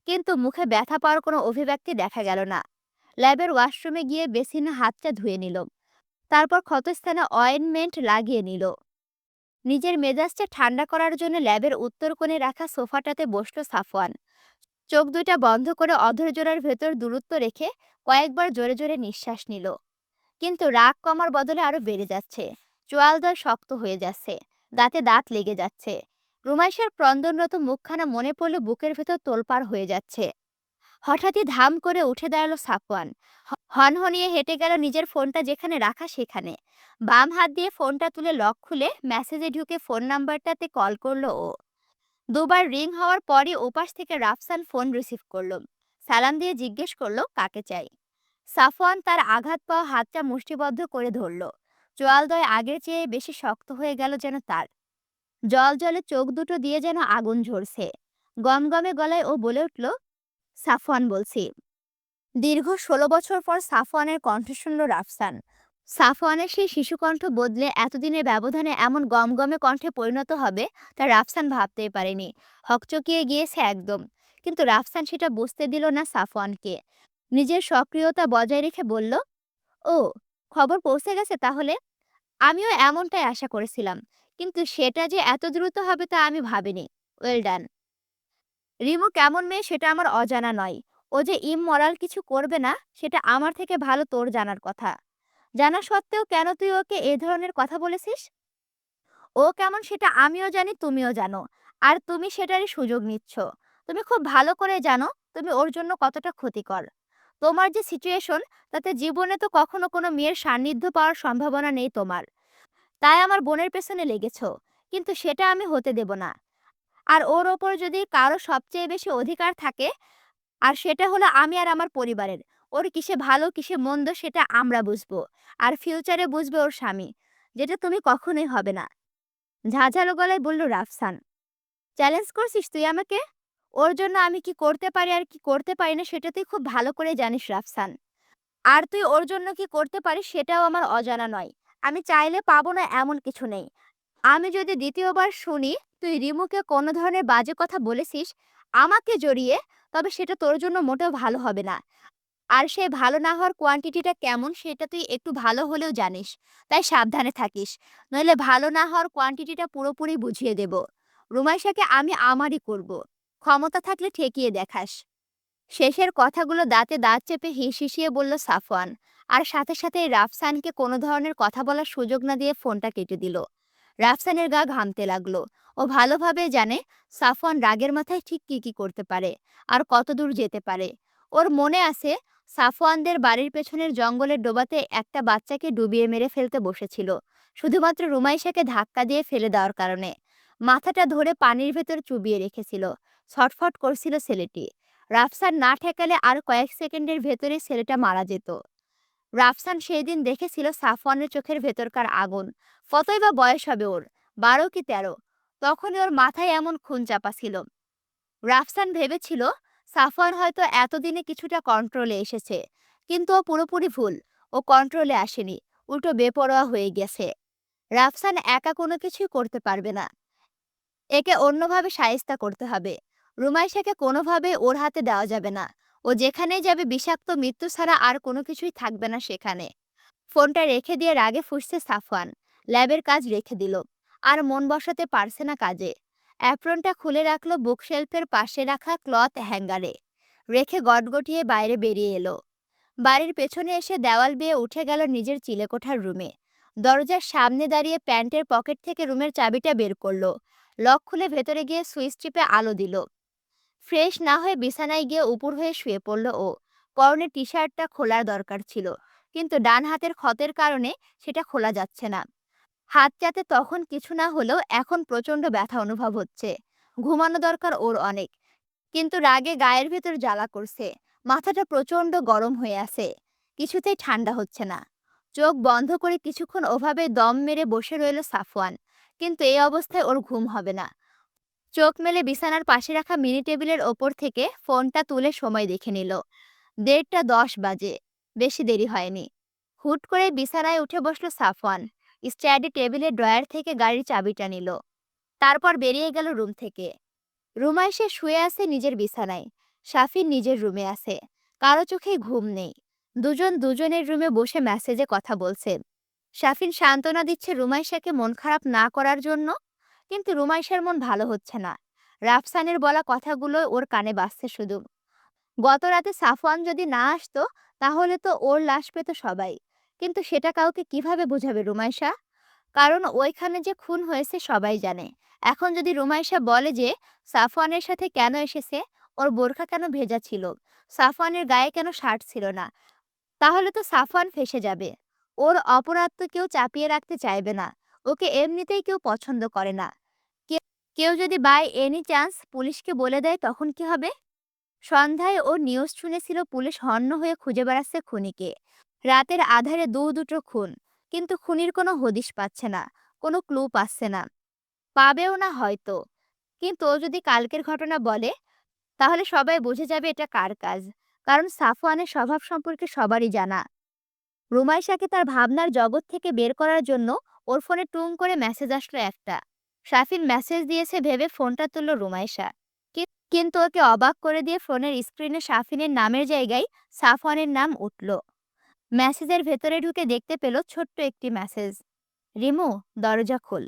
কিন্তু মুখে ব্যথা পাওয়ার কোনো অভিব্যক্তি দেখা গেল না। ল্যাবের ওয়াশরুমে গিয়ে বেসিনে হাতটা ধুয়ে নিল। তারপর ক্ষতস্থানে অয়েনমেন্ট লাগিয়ে নিল। নিজের মেজাজটা ঠান্ডা করার জন্য ল্যাবের উত্তর কোণে রাখা সোফাটাতে বসলো সাফওয়ান। চোখ দুইটা বন্ধ করে অধর জোড়ার ভেতর দূরত্ব রেখে কয়েকবার জোরে জোরে নিঃশ্বাস নিল। কিন্তু রাগ কমার বদলে আরো বেড়ে যাচ্ছে। চোয়ালদ্বয় শক্ত হয়ে যাচ্ছে। দাঁতে দাঁত লেগে যাচ্ছে। রুমাইশের ক্রন্দনরত মুখখানা মনে পড়লে বুকের ভেতর তোলপাড় হয়ে যাচ্ছে। হঠাৎই ধাম করে উঠে দাঁড়ালো সাফওয়ান। হনহনিয়ে হেঁটে গেল নিজের ফোনটা যেখানে রাখা সেখানে। বাম হাত দিয়ে ফোনটা তুলে লক খুলে মেসেজে ঢুকে ফোন নাম্বারটাতে কল করলো ও। দুবার রিং হওয়ার পরই ওপাশ থেকে রাফসান ফোন রিসিভ করলো। সালাম দিয়ে জিজ্ঞেস করলো কাকে চাই। সাফওয়ান তার আঘাত পাওয়া হাতটা মুষ্টিবদ্ধ করে ধরল। চোয়ালদয় আগের চেয়ে বেশি শক্ত হয়ে গেল যেন তার। জলে চোখ দুটো দিয়ে যেন আগুন ঝরছে। গমগমে গলায় ও বলে উঠল, সাফওয়ান বলছি। দীর্ঘ ১৬ বছর পর সাফওয়ানের কণ্ঠ শুনল রাফসান। সাফওয়ানের সেই শিশুকণ্ঠ বদলে এতদিনের ব্যবধানে এমন গমগমে কণ্ঠে পরিণত হবে তা রাফসান ভাবতেই পারেনি। হকচকিয়ে গিয়েছে একদম। কিন্তু রাফসান সেটা বুঝতে দিল না সাফওয়ানকে। নিজের সক্রিয়তা বজায় রেখে বলল, ও, খবর পৌঁছে গেছে তাহলে? আমিও এমনটাই আশা করেছিলাম। কিন্তু সেটা যে এত দ্রুত হবে তা আমি ভাবিনি। Well done. রিমু কেমন মেয়ে সেটা আমার অজানা নয়। ও যে ইমমরাল কিছু করবে না সেটা আমার থেকে ভালো তোর জানার কথা। জানা সত্ত্বেও কেন তুই ওকে এ ধরনের কথা বলেছিস? ও কেমন সেটা আমিও জানি, তুমিও জানো। আর তুমি সেটারই সুযোগ নিচ্ছ। তুমি খুব ভালো করে জানো তুমি ওর জন্য কতটা ক্ষতিকর। তোমার যে সিচুয়েশন, তাতে জীবনে তো কখনো কোনো মেয়ের সান্নিধ্য পাওয়ার সম্ভাবনা নেই তোমার। তাই আমার বোনের পেছনে লেগেছ। কিন্তু সেটা আমি হতে দেব না। আর ওর ওপর যদি কারো সবচেয়ে বেশি অধিকার থাকে, আর সেটা হলো আমি আর আমার পরিবারের। ওর কিসে ভালো কিসে মন্দ সেটা আমরা বুঝবো। আর ফিউচারে বুঝবে ওর স্বামী। যেটা তুমি কখনোই হবে না। ঝাঁঝালো গলায় বলল রাফসান। চ্যালেঞ্জ করছিস তুই আমাকে? ওর জন্য আমি কি করতে পারি আর কি করতে পারি না সেটা তুই খুব ভালো করে জানিস রাফসান। আর তুই ওর জন্য কি করতে পারিস সেটাও আমার অজানা নয়। আমি চাইলে পাবো না এমন কিছু নেই। আমি যদি দ্বিতীয়বার শুনি তুই রিমুকে কোনো ধরনের বাজে কথা বলেছিস আমাকে জড়িয়ে, তবে সেটা তোর জন্য মোটেও ভালো হবে না। আর সে ভালো না হওয়ার কোয়ান্টিটিটা কেমন সেটা তুই একটু ভালো হলেও জানিস। তাই সাবধানে থাকিস। নইলে ভালো না হওয়ার কোয়ান্টিটিটা পুরোপুরি বুঝিয়ে দেব। রুমাইশাকে আমি আমারই করব। ক্ষমতা থাকলে ঠেকিয়ে দেখাস। শেষের কথাগুলো দাঁতে দাঁত চেপে হিসিয়ে বলল সাফওয়ান। আর সাথে সাথে রাফসানকে কোনো ধরনের কথা বলার সুযোগ না দিয়ে ফোনটা কেটে দিল। রাফসানের গা ঘামতে লাগলো। ও ভালোভাবে জানে সাফওয়ান রাগের মাথায় ঠিক কি কি করতে পারে আর কতদূর যেতে পারে। ওর মনে আছে সাফওয়ানদের বাড়ির পেছনের জঙ্গলের ডোবাতে একটা বাচ্চাকে ডুবিয়ে মেরে ফেলতে বসেছিল, শুধুমাত্র রুমাইশাকে ধাক্কা দিয়ে ফেলে দেওয়ার কারণে। মাথাটা ধরে পানির ভেতর চুবিয়ে রেখেছিল। ছটফট করছিল ছেলেটি। রাফসান না ঠেকালে আর কয়েক সেকেন্ডের ভেতরে ছেলেটা মারা যেত। রাফসান সেই দিন দেখেছিল সাফওয়ানের চোখের ভেতরকার আগুন। কতই বা বয়স হবে ওর, 12 কি 13। তখনই ওর মাথায় এমন খুন চাপা ছিল। রাফসান ভেবেছিল সাফওয়ান হয়তো এতদিনে কিছুটা কন্ট্রোলে এসেছে। কিন্তু ও পুরোপুরি ভুল। ও কন্ট্রোলে আসেনি, উল্টো বেপরোয়া হয়ে গেছে। রাফসান একা কোনো কিছুই করতে পারবে না। একে অন্যভাবে শায়েস্তা করতে হবে। রুমাইশাকে কোনোভাবে ওর হাতে দেওয়া যাবে না। ও যেখানেই যাবে বিষাক্ত মৃত্যু ছাড়া আর কোনো কিছুই থাকবে না সেখানে। ফোনটা রেখে দিয়ে রাগে ফুঁসছে সাফওয়ান। ল্যাবের কাজ রেখে দিল। আর মন বসাতে পারছে না কাজে। অ্যাপ্রনটা খুলে রাখলো বুকশেলফের পাশে রাখা ক্লথ হ্যাঙ্গারে। রেখে গটগটিয়ে বাইরে বেরিয়ে এলো। বাড়ির পেছনে এসে দেওয়াল বেয়ে উঠে গেল নিজের চিলেকোঠার রুমে। দরজার সামনে দাঁড়িয়ে প্যান্টের পকেট থেকে রুমের চাবিটা বের করলো। লক খুলে ভেতরে গিয়ে সুইচ টিপে আলো দিল। ফ্রেশ না হয়ে বিছানায় গিয়ে উপুর হয়ে শুয়ে পড়ল ও। পরনের টি শার্টটা খোলার দরকার ছিল, কিন্তু ডান হাতের ক্ষতের কারণে সেটা খোলা যাচ্ছে না। হাত চাতে তখন কিছু না হলেও এখন প্রচন্ড ব্যথা অনুভব হচ্ছে। ঘুমানো দরকার ওর অনেক। কিন্তু রাগে গায়ের ভেতর জ্বালা করছে। মাথাটা প্রচন্ড গরম হয়ে আছে। কিছুতেই ঠান্ডা হচ্ছে না। চোখ বন্ধ করে কিছুক্ষণ ওভাবে দম মেরে বসে রইল সাফওয়ান। কিন্তু এই অবস্থায় ওর ঘুম হবে না। চোখ মেলে বিছানার পাশে রাখা মিনি টেবিলের ওপর থেকে ফোনটা তুলে সময় দেখে নিল। 1:30 বাজে। বেশি দেরি হয়নি। হুট করে বিছানায় উঠে বসলো সাফওয়ান। স্টাডি টেবিলের ড্রয়ার থেকে গাড়ির চাবিটা নিল। তারপর বেরিয়ে গেল রুম থেকে। রুমা এসে শুয়ে আছে নিজের বিছানায়। শাফিন নিজের রুমে আছে। কারো চোখেই ঘুম নেই। দুজন দুজনের রুমে বসে মেসেজে কথা বলছে। শাফিন সান্ত্বনা দিচ্ছে রুমাইশাকে মন খারাপ না করার জন্য। কিন্তু রুমাইশার মন ভালো হচ্ছে না। রাফসানের বলা কথাগুলো ওর কানে বাজছে শুধু। গত রাতে সাফওয়ান যদি না আসতো তাহলে তো ওর লাশ পেত সবাই। কিন্তু সেটা কাউকে কিভাবে বোঝাবে রুমাইশা? কারণ ওইখানে যে খুন হয়েছে সবাই জানে। এখন যদি রুমাইশা বলে যে সাফওয়ানের সাথে কেন এসেছে, ওর বোরখা কেন ভেজা ছিল, সাফওয়ানের গায়ে কেন শার্ট ছিল না, তাহলে তো সাফওয়ান ফেঁসে যাবে। ওর অপরাধ তো কেউ চাপিয়ে রাখতে চাইবে না। ওকে এমনিতেই কেউ পছন্দ করে না। কেউ কেউ যদি বাই এনি চান্স পুলিশকে বলে দেয় তখন কি হবে? সন্ধ্যায় ও নিউজ শুনেছিল পুলিশ হন্য হয়ে খুঁজে বেড়াচ্ছে খুনিকে। রাতের আধারে দুটো খুন। কিন্তু খুনির কোনো হদিশ পাচ্ছে না, কোনো ক্লু পাচ্ছে না। পাবেও না হয়তো। কিন্তু ও যদি কালকের ঘটনা বলে, তাহলে সবাই বুঝে যাবে এটা কার কাজ। কারণ সাফওয়ানের স্বভাব সম্পর্কে সবারই জানা। রুমাইশাকে তার ভাবনার জগৎ থেকে বের করার জন্য ওর ফোনে টুং করে মেসেজ আসলো একটা। শাফিন মেসেজ দিয়েছে ভেবে ফোনটা তুলল রুমাইশা। কিন্তু ওকে অবাক করে দিয়ে ফোনের স্ক্রিনে শাফিনের নামের জায়গায় সাফওয়ানের নাম উঠল। মেসেজের ভেতরে ঢুকে দেখতে পেল ছোট্ট একটি মেসেজ। রিমু, দরজা খোল।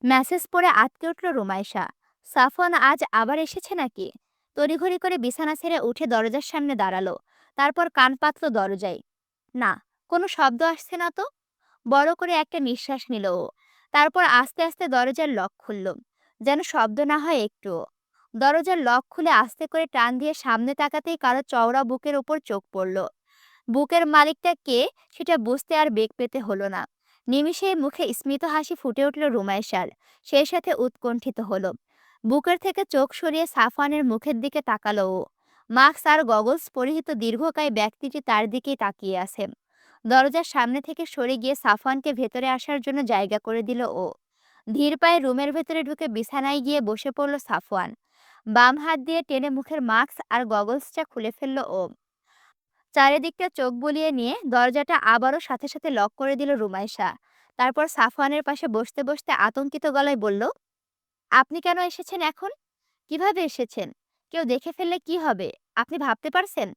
মেসেজ পড়ে আঁতকে উঠল রুমাইশা। সাফওয়ান আজ আবার এসেছে নাকি? তড়িঘড়ি করে বিছানা ছেড়ে উঠে দরজার সামনে দাঁড়ালো। তারপর কান পাতল দরজায়। না, কোনো শব্দ আসছে না তো। বড় করে একটা নিঃশ্বাস নিল ও। তারপর আস্তে আস্তে দরজার লক খুলল। যেন শব্দ না হয় একটুও। দরজার লক খুলে আস্তে করে টান দিয়ে সামনে তাকাতেই কারো চওড়া বুকের ওপর চোখ পড়ল। বুকের মালিকটা কে সেটা বুঝতে আর বেগ পেতে হলো না। নিমিষেই মুখে স্মিত হাসি ফুটে উঠল রুমাইশার। সেই সাথে উৎকণ্ঠিত হলো। বুকের থেকে চোখ সরিয়ে সাফওয়ানের মুখের দিকে তাকালো ও। মাস্ক আর গগলস পরিহিত দীর্ঘকায় ব্যক্তিটি তার দিকেই তাকিয়ে আছে। দরজার সামনে থেকে সরে গিয়ে সাফওয়ানকে ভেতরে আসার জন্য জায়গা করে দিল ও। ধীর পায়ে রুমের ভেতরে ঢুকে বিছানায় গিয়ে বসে পড়ল সাফওয়ান। বাম হাত দিয়ে টেনে মুখের মাস্ক আর গগলসটা খুলে ফেলল ও। চারিদিকটা চোখ বুলিয়ে নিয়ে দরজাটা আবারও সাথে সাথে লক করে দিল রুমাইশা। তারপর সাফওয়ানের পাশে বসতে বসতে আতঙ্কিত গলায় বলল, আপনি কেন এসেছেন এখন? কিভাবে এসেছেন? কেউ দেখে ফেললে কি হবে? আপনি ভাবতে পারছেন?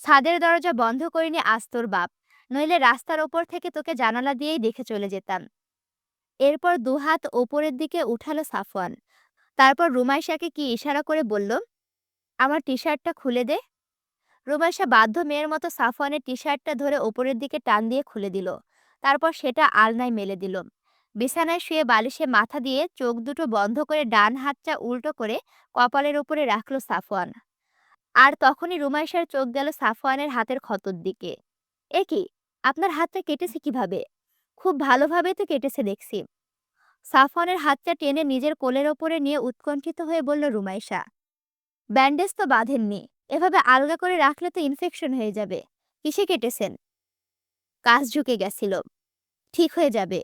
ছাদের দরজা বন্ধ করিনি আজ তোর বাপ। নইলে রাস্তার ওপর থেকে তোকে জানালা দিয়েই দেখে চলে যেতাম। এরপর দুহাত ওপরের দিকে উঠালো সাফওয়ান। তারপর রুমাইশাকে কি ইশারা করে বলল, আমার টি শার্টটা খুলে দে। রুমাইশা বাধ্য মেয়ের মতো সাফওয়ানের টি শার্টটা ধরে ওপরের দিকে টান দিয়ে খুলে দিল। তারপর সেটা আলনায় মেলে দিল। বিছানায় শুয়ে বালিশে মাথা দিয়ে চোখ দুটো বন্ধ করে ডান হাতটা উল্টো করে কপালের উপরে রাখলো সাফওয়ান। আর তখনই রুমাইশার চোখ গেল সাফওয়ানের হাতের ক্ষতর দিকে। এ কি, আপনার হাতটা কেটেছে কিভাবে? খুব ভালোভাবে তো কেটেছে দেখছি। সাফওয়ানের হাতটা টেনে নিজের কোলের ওপরে নিয়ে উৎকণ্ঠিত হয়ে বলল রুমাইশা, ব্যান্ডেজ তো বাঁধেননি। এভাবে আলগা করে রাখলে তো ইনফেকশন হয়ে যাবে। কিসে কেটেছেন? কাজ ঝুঁকে গেছিল। ঠিক হয়ে যাবে।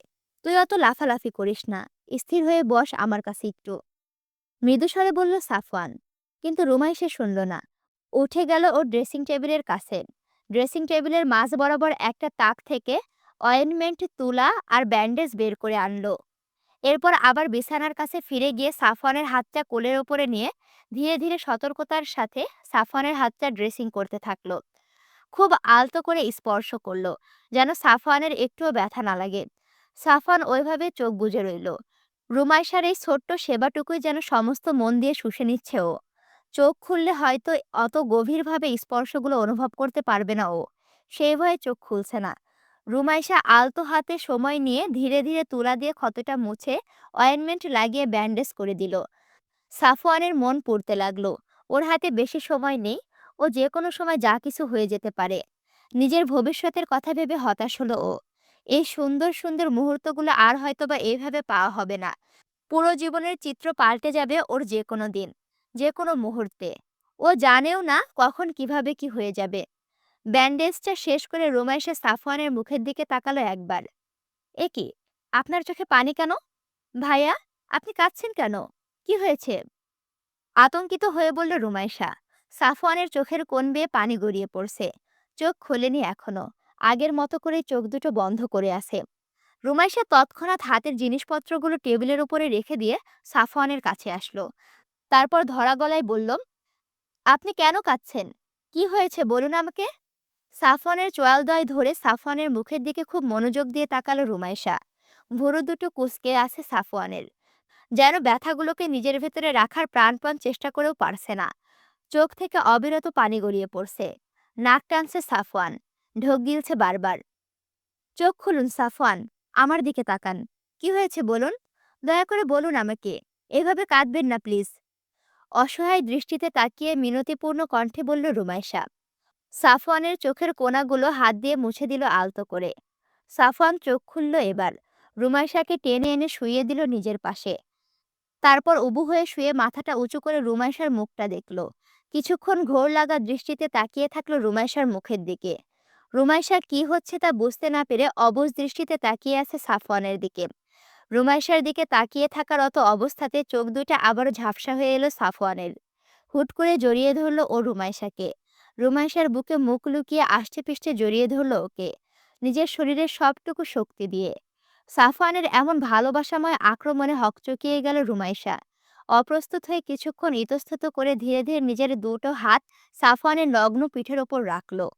তুই অত লাফালাফি করিস না। স্থির হয়ে বস আমার কাছে একটু। মৃদু স্বরে বলল সাফওয়ান। কিন্তু রুমাইশা শুনল না। উঠে গেল ওর ড্রেসিং টেবিলের কাছে। ড্রেসিং টেবিলের মাঝ বরাবর একটা তাক থেকে অয়েনমেন্ট, তুলা আর ব্যান্ডেজ বের করে আনলো। এরপর আবার বিছানার কাছে ফিরে গিয়ে সাফওয়ানের হাতটা কোলের ওপরে নিয়ে ধীরে ধীরে সতর্কতার সাথে সাফওয়ানের হাতটা ড্রেসিং করতে থাকলো। খুব আলতো করে স্পর্শ করলো, যেন সাফওয়ানের একটুও ব্যথা না লাগে। সাফওয়ান ওইভাবে চোখ বুজে রইল। রুমাইশার এই ছোট্ট সেবাটুকুই যেন সমস্ত মন দিয়ে শুষে নিচ্ছে ও। চোখ খুললে হয়তো অত গভীরভাবে স্পর্শগুলো অনুভব করতে পারবে না ও। সেই ভয়ে চোখ খুলছে না। রুমাইশা আলতো হাতে সময় নিয়ে ধীরে ধীরে তুলা দিয়ে ক্ষতটা মুছে অয়েনমেন্ট লাগিয়ে ব্যান্ডেজ করে দিল। সাফওয়ানের মন পড়তে লাগলো। ওর হাতে বেশি সময় নেই। ও যে কোনো সময় যা কিছু হয়ে যেতে পারে। নিজের ভবিষ্যতের কথা ভেবে হতাশ হলো ও। এই সুন্দর সুন্দর মুহূর্তগুলো আর হয়তোবা এইভাবে পাওয়া হবে না। পুরো জীবনের চিত্র পাল্টে যাবে ওর যে কোনো দিন, যে কোনো মুহূর্তে। ও জানেও না কখন কিভাবে কি হয়ে যাবে। ব্যান্ডেজটা শেষ করে রোমাইশা সাফওয়ানের মুখের দিকে তাকালো একবার। এ কি, আপনার চোখে পানি কেন? ভাইয়া, আপনি কাঁদছেন কেন? কি হয়েছে? আতঙ্কিত হয়ে বলল রুমাইশা। সাফওয়ানের চোখের কোণ বেয়ে পানি গড়িয়ে পড়ছে। চোখ খোলেনি এখনো। আগের মতো করে চোখ দুটো বন্ধ করে আছে। রুমাইশা তৎক্ষণাৎ হাতের জিনিসপত্রগুলো টেবিলের উপরে রেখে দিয়ে সাফওয়ানের কাছে আসলো। তারপর ধরা গলায় বলল, আপনি কেন কাঁদছেন? কি হয়েছে বলুন আমাকে। সাফওয়ানের চোয়ালদয় ধরে সাফওয়ানের মুখের দিকে খুব মনোযোগ দিয়ে তাকালো রুমাইশা। ভুরু দুটো কুঁচকে আছে সাফওয়ানের। যেন ব্যথাগুলোকে নিজের ভেতরে রাখার প্রাণপণ চেষ্টা করেও পারছে না। চোখ থেকে অবিরত পানি গড়িয়ে পড়ছে। নাক টানছে সাফওয়ান। ঢোক গিলছে বারবার। চোখ খুলুন সাফওয়ান, আমার দিকে তাকান। কি হয়েছে বলুন। দয়া করে বলুন আমাকে। এভাবে কাঁদবেন না প্লিজ। অসহায় দৃষ্টিতে তাকিয়ে মিনতিপূর্ণ কণ্ঠে বলল রুমাইশা। সাফওয়ানের চোখের কোণাগুলো হাত দিয়ে মুছে দিল আলতো করে। সাফওয়ান চোখ খুলল এবার। রুমাইশাকে টেনে এনে শুইয়ে দিল নিজের পাশে। তারপর উবু হয়ে শুয়ে মাথাটা উঁচু করে রুমাইশার মুখটা দেখল। কিছুক্ষণ ঘোর লাগা দৃষ্টিতে তাকিয়ে থাকলো রুমাইশার মুখের দিকে। রুমাইশা কি হচ্ছে তা বুঝতে না পেরে অবুঝ দৃষ্টিতে তাকিয়ে আছে সাফওয়ানের দিকে। রুমাইশার দিকে তাকিয়ে থাকার অত অবস্থাতে চোখ দুইটা আবারও ঝাপসা হয়ে এলো সাফওয়ানের। হুট করে জড়িয়ে ধরল ও রুমাইশাকে। রুমাইশার বুকে মুখ লুকিয়ে আষ্টে পৃষ্ঠে জড়িয়ে ধরল ওকে, নিজের শরীরের সবটুকু শক্তি দিয়ে। সাফওয়ানের এমন ভালোবাসাময় আক্রমণে হকচকিয়ে গেল রুমাইশা। অপ্রস্তুত হয়ে কিছুক্ষণ ইতস্তত করে ধীরে ধীরে নিজের দুটো হাত সাফওয়ানের নগ্ন পিঠের ওপর রাখল।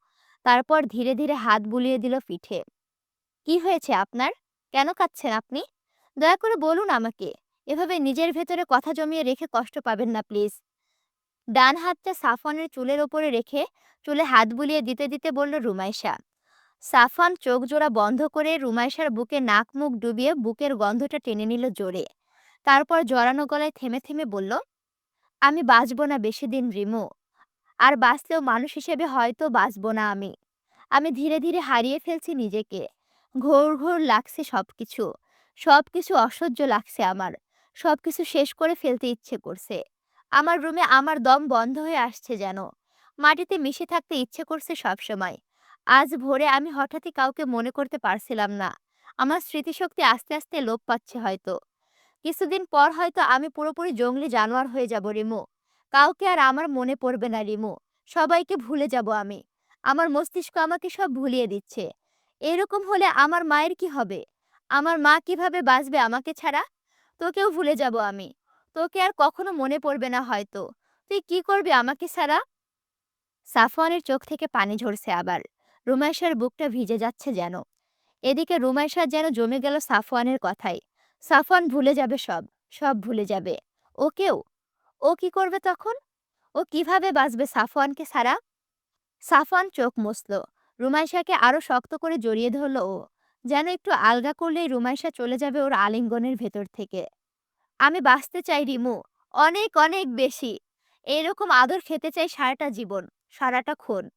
তারপর ধীরে ধীরে হাত বুলিয়ে দিল পিঠে। কি হয়েছে আপনার? কেন কাঁদছেন আপনি? দয়া করে বলুন আমাকে। এভাবে নিজের ভেতরে কথা জমিয়ে রেখে কষ্ট পাবেন না প্লিজ। ডান হাতটা সাফওয়ানের চুলের ওপরে রেখে চুলে হাত বুলিয়ে দিতে দিতে বলল রুমাইশা। সাফওয়ান চোখ জোড়া বন্ধ করে রুমাইশার বুকে নাক মুখ ডুবিয়ে বুকের গন্ধটা টেনে নিল জোরে। তারপর জড়ানো গলায় থেমে থেমে বলল, আমি বাঁচব না বেশি দিন রিমু। আর বাঁচলেও মানুষ হিসেবে হয়তো বাঁচব না আমি। আমি ধীরে ধীরে হারিয়ে ফেলছি নিজেকে। ঘোর ঘোর লাগছে সবকিছু। সবকিছু অসহ্য লাগছে আমার। সবকিছু শেষ করে ফেলতে ইচ্ছে করছে। আমার রুমে আমার দম বন্ধ হয়ে আসছে যেন। মাটিতে মিশে থাকতে ইচ্ছে করছে সবসময়। আজ ভোরে আমি হঠাৎই কাউকে মনে করতে পারছিলাম না। আমার স্মৃতিশক্তি আস্তে আস্তে লোপ পাচ্ছে হয়তো। কিছুদিন পর হয়তো আমি পুরোপুরি জংলি জানোয়ার হয়ে যাব রিমু। কাউকে আর আমার মনে পড়বে না রিমু। সবাইকে ভুলে যাব আমি। আমার মস্তিষ্ক আমাকে সব ভুলিয়ে দিচ্ছে। এরকম হলে আমার মায়ের কি হবে? আমার মা কিভাবে বাঁচবে আমাকে ছাড়া? তোকেও ভুলে যাব আমি। তোকে আর কখনো মনে পড়বে না হয়তো। তুই কি করবি আমাকে ছাড়া? সাফওয়ানের চোখ থেকে পানি ঝরছে আবার। রুমাইশার বুকটা ভিজে যাচ্ছে যেন। এদিকে রুমাইশার যেন জমে গেল সাফওয়ানের কথায়। সাফওয়ান ভুলে যাবে সব, সব ভুলে যাবে। ওকেও? ও কি করবে তখন? ও কিভাবে বাঁচবে সাফওয়ানকে ছাড়া? সাফওয়ান চোখ মুছল। রুমাইশাকে আরো শক্ত করে জড়িয়ে ধরল ও। যেন একটু আলগা করলেই রুমাইশা চলে যাবে ওর আলিঙ্গনের ভেতর থেকে। আমি বাঁচতে চাই রিমু, অনেক অনেক বেশি। এরকম আদর খেতে চাই সারাটা জীবন, সারাটাক্ষণ।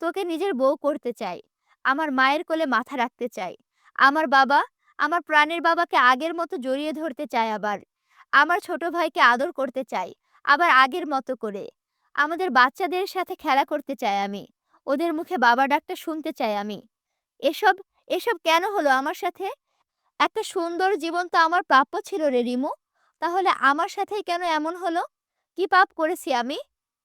তোকে নিজের বউ করতে চাই। আমার মায়ের কোলে মাথা রাখতে চাই। আমার বাবা, আমার প্রাণের বাবাকে আগের মতো জড়িয়ে ধরতে চাই আবার। আমার ছোট ভাইকে আদর করতে চাই, আবার আগের মতো করে। আমাদের বাচ্চাদের সাথে খেলা করতে চাই আমি। ওদের মুখে বাবা ডাকটা শুনতে চাই আমি। এসব এসব কেন হলো আমার সাথে? একটা সুন্দর জীবন তো আমার প্রাপ্য ছিল রে রিমু। তাহলে আমার সাথেই কেন এমন হলো? কি পাপ করেছি আমি?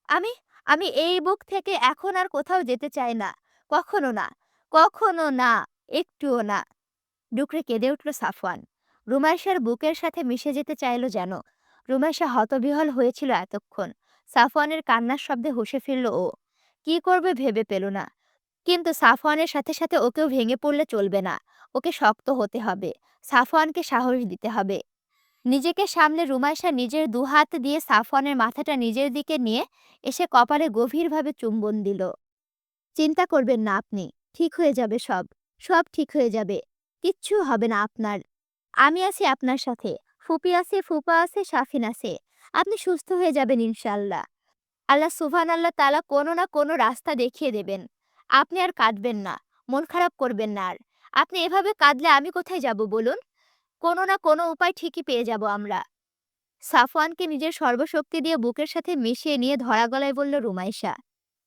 আমি আমি এই বুক থেকে এখন আর কোথাও যেতে চাই না। কখনো না, কখনো না, একটুও না। ডুকরে কেঁদে উঠল সাফওয়ান। রুমাইশার বুকের সাথে মিশে যেতে চাইল যেন। রুমাইশা হতবিহ্বল হয়েছিল এতক্ষণ। সাফওয়ানের কান্নার শব্দে হুঁশে ফিরল ও। কি করবে ভেবে পেল না। কিন্তু সাফওয়ানের সাথে সাথে ওকেও ভেঙে পড়লে চলবে না। ওকে শক্ত হতে হবে। সাফওয়ানকে সাহস দিতে হবে। নিজেকে সামলে রুমাইশা নিজের দুহাত দিয়ে সাফওয়ানের মাথাটা নিজের দিকে নিয়ে এসে কপালে গভীরভাবে চুম্বন দিল। চিন্তা করবেন না আপনি। ঠিক হয়ে যাবে সব। সব ঠিক হয়ে যাবে। কিচ্ছু হবে না আপনার। আমি আছি আপনার সাথে। ফুপি আছে, ফুপা আছে, শাফিন আছে। আপনি সুস্থ হয়ে যাবেন ইনশাআল্লাহ। আল্লাহ সুবহানাল্লাহ তাআলা কোনো না কোনো রাস্তা দেখিয়ে দেবেন। আপনি আর কাঁদবেন না। মন খারাপ করবেন না আর। আপনি এভাবে কাঁদলে আমি কোথায় যাব বলুন? কোনো না কোনো উপায় ঠিকই পেয়ে যাব আমরা। সাফওয়ানকে নিজের সর্বশক্তি দিয়ে বুকের সাথে মিশিয়ে নিয়ে ধরা গলায় বলল রুমাইশা।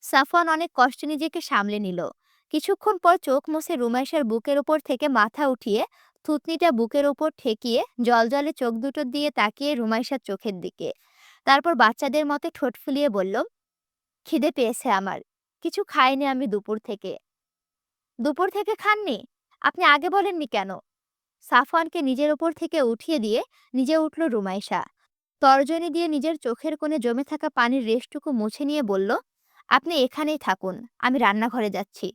সাফওয়ান অনেক কষ্টে নিজেকে সামলে নিল। কিছুক্ষণ পর চোখ মুছে রুমাইশার বুকের ওপর থেকে মাথা উঠিয়ে থুতনিটা বুকের ওপর ঠেকিয়ে জলজলে চোখ দুটো দিয়ে তাকিয়ে রুমাইশার চোখের দিকে। তারপর বাচ্চাদের মতো ঠোঁট ফুলিয়ে বলল, খিদে পেয়েছে আমার। কিছু খাইনি আমি দুপুর থেকে। দুপুর থেকে খাননি? আপনি আগে বলেননি কেন? সাফওয়ানকে নিজের ওপর থেকে উঠিয়ে দিয়ে নিজে উঠল রুমাইশা। তর্জনী দিয়ে নিজের চোখের কোণে জমে থাকা পানির রেশটুকু মুছে নিয়ে বলল, আপনি এখানেই থাকুন, আমি রান্নাঘরে যাচ্ছি।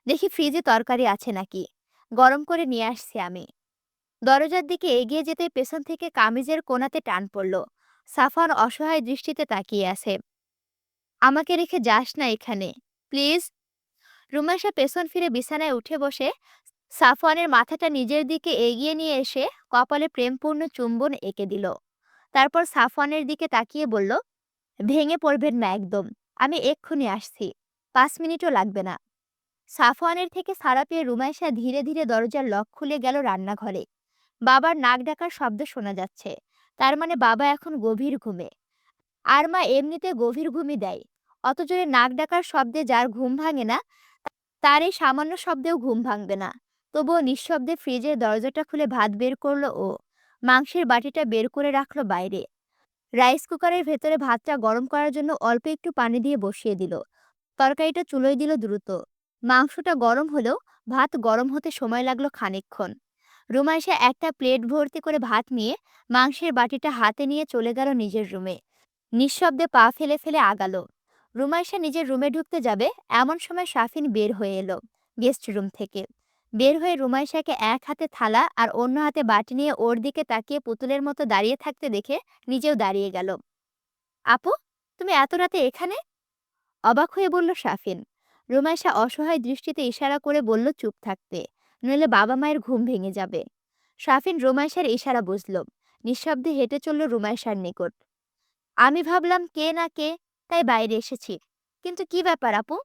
দেখি ফ্রিজে তরকারি আছে নাকি। গরম করে নিয়ে আসছি আমি। দরজার দিকে এগিয়ে যেতে পেছন থেকে কামিজের কোণাতে টান পড়ল। সাফওয়ান অসহায় দৃষ্টিতে তাকিয়ে আছে। আমাকে রেখে যাস না এখানে, প্লিজ। রুমাইশা পেছন ফিরে বিছানায় উঠে বসে সাফওয়ানের মাথাটা নিজের দিকে এগিয়ে নিয়ে এসে কপালে প্রেমপূর্ণ চুম্বন এঁকে দিল। তারপর সাফওয়ানের দিকে তাকিয়ে বলল, ভেঙে পড়বেন না একদম। আমি এক্ষুনি আসছি। ৫ মিনিটও লাগবে না। সাফওয়ানের থেকে ছাড়া পেয়ে রুমাইশা ধীরে ধীরে দরজার লক খুলে গেল রান্নাঘরে। বাবার নাক ডাকার শব্দ শোনা যাচ্ছে। তার মানে বাবা এখন গভীর ঘুমে। আর মা এমনিতে গভীর ঘুমই দেয়। অত জোরে নাক ডাকার শব্দে যার ঘুম ভাঙে না তার এই সামান্য শব্দেও ঘুম ভাঙবে না। তবুও নিঃশব্দে ফ্রিজের দরজাটা খুলে ভাত বের করলো ও। মাংসের বাটিটা বের করে রাখলো বাইরে। রাইস কুকারের ভেতরে ভাতটা গরম করার জন্য অল্প একটু পানি দিয়ে বসিয়ে দিল। তরকারিটা চুলোয় দিল দ্রুত। মাংসটা গরম হলেও ভাত গরম হতে সময় লাগলো খানিকক্ষণ। রুমাইশা একটা প্লেট ভর্তি করে ভাত নিয়ে মাংসের বাটিটা হাতে নিয়ে চলে গেল নিজের রুমে। নিঃশব্দে পা ফেলে ফেলে আগালো। রুমাইশা নিজের রুমে ঢুকতে যাবে এমন সময় শাফিন বের হয়ে এলো গেস্ট রুম থেকে। বের হয়ে রুমাইশাকে এক হাতে থালা আর অন্য হাতে বাটি নিয়ে ওর দিকে তাকিয়ে পুতুলের মতো দাঁড়িয়ে থাকতে দেখে নিজেও দাঁড়িয়ে গেল। আপু, তুমি এত রাতে এখানে? অবাক হয়ে বলল শাফিন। রুমাইশা অসহায় দৃষ্টিতে ইশারা করে বলল চুপ থাকতে, নইলে বাবা মায়ের ঘুম ভেঙে যাবে। শাফিন রুমাইশার ইশারা বুঝল। নিঃশব্দে হেঁটে চলল রুমাইশার নিকট। আমি ভাবলাম কে না কে, তাই বাইরে এসেছি। কিন্তু কি ব্যাপার আপু,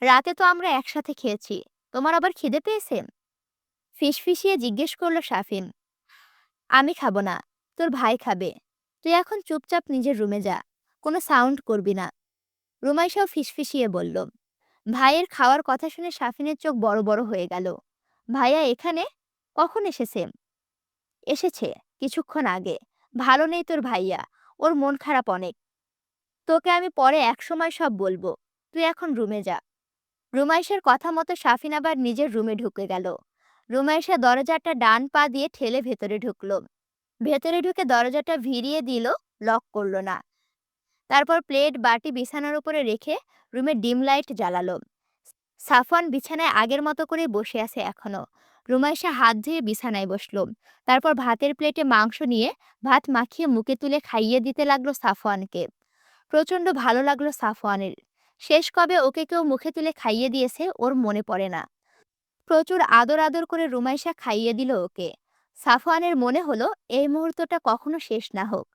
রাতে তো আমরা একসাথে খেয়েছি, তোমার আবার খিদে পেয়েছে? ফিসফিসিয়ে জিজ্ঞেস করলো শাফিন। আমি খাবো না, তোর ভাই খাবে। তুই এখন চুপচাপ নিজের রুমে যা, কোনো সাউন্ড করবি না। রুমাইশাও ফিসফিসিয়ে বলল। ভাইয়ের খাওয়ার কথা শুনে শাফিনের চোখ বড় বড় হয়ে গেল। ভাইয়া এখানে কখন এসেছে? এসেছে কিছুক্ষণ আগে। ভালো নেই তোর ভাইয়া, ওর মন খারাপ অনেক। তোকে আমি পরে একসময় সব বলবো, তুই এখন রুমে যা। রুমাইশার কথা মতো শাফিন আবার নিজের রুমে ঢুকে গেল। রুমাইশা দরজাটা ডান পা দিয়ে ঠেলে ভেতরে ঢুকলো। ভেতরে ঢুকে দরজাটা ভিড়িয়ে দিল, লক করলো না। তারপর প্লেট বাটি বিছানার উপরে রেখে রুমে ডিম লাইট জ্বালালো। সাফওয়ান বিছানায় আগের মতো করে বসে আছে এখনো। রুমাইশা হাত ধুয়ে বিছানায় বসলো। তারপর ভাতের প্লেটে মাংস নিয়ে ভাত মাখিয়ে মুখে তুলে খাইয়ে দিতে লাগলো সাফওয়ানকে। প্রচণ্ড ভালো লাগলো সাফওয়ানের। শেষ কবে ওকে কেউ মুখে তুলে খাইয়ে দিয়েছে ওর মনে পড়ে না। প্রচুর আদর আদর করে রুমাইশা খাইয়ে দিল ওকে। সাফওয়ানের মনে হলো এই মুহূর্তটা কখনো শেষ না হোক।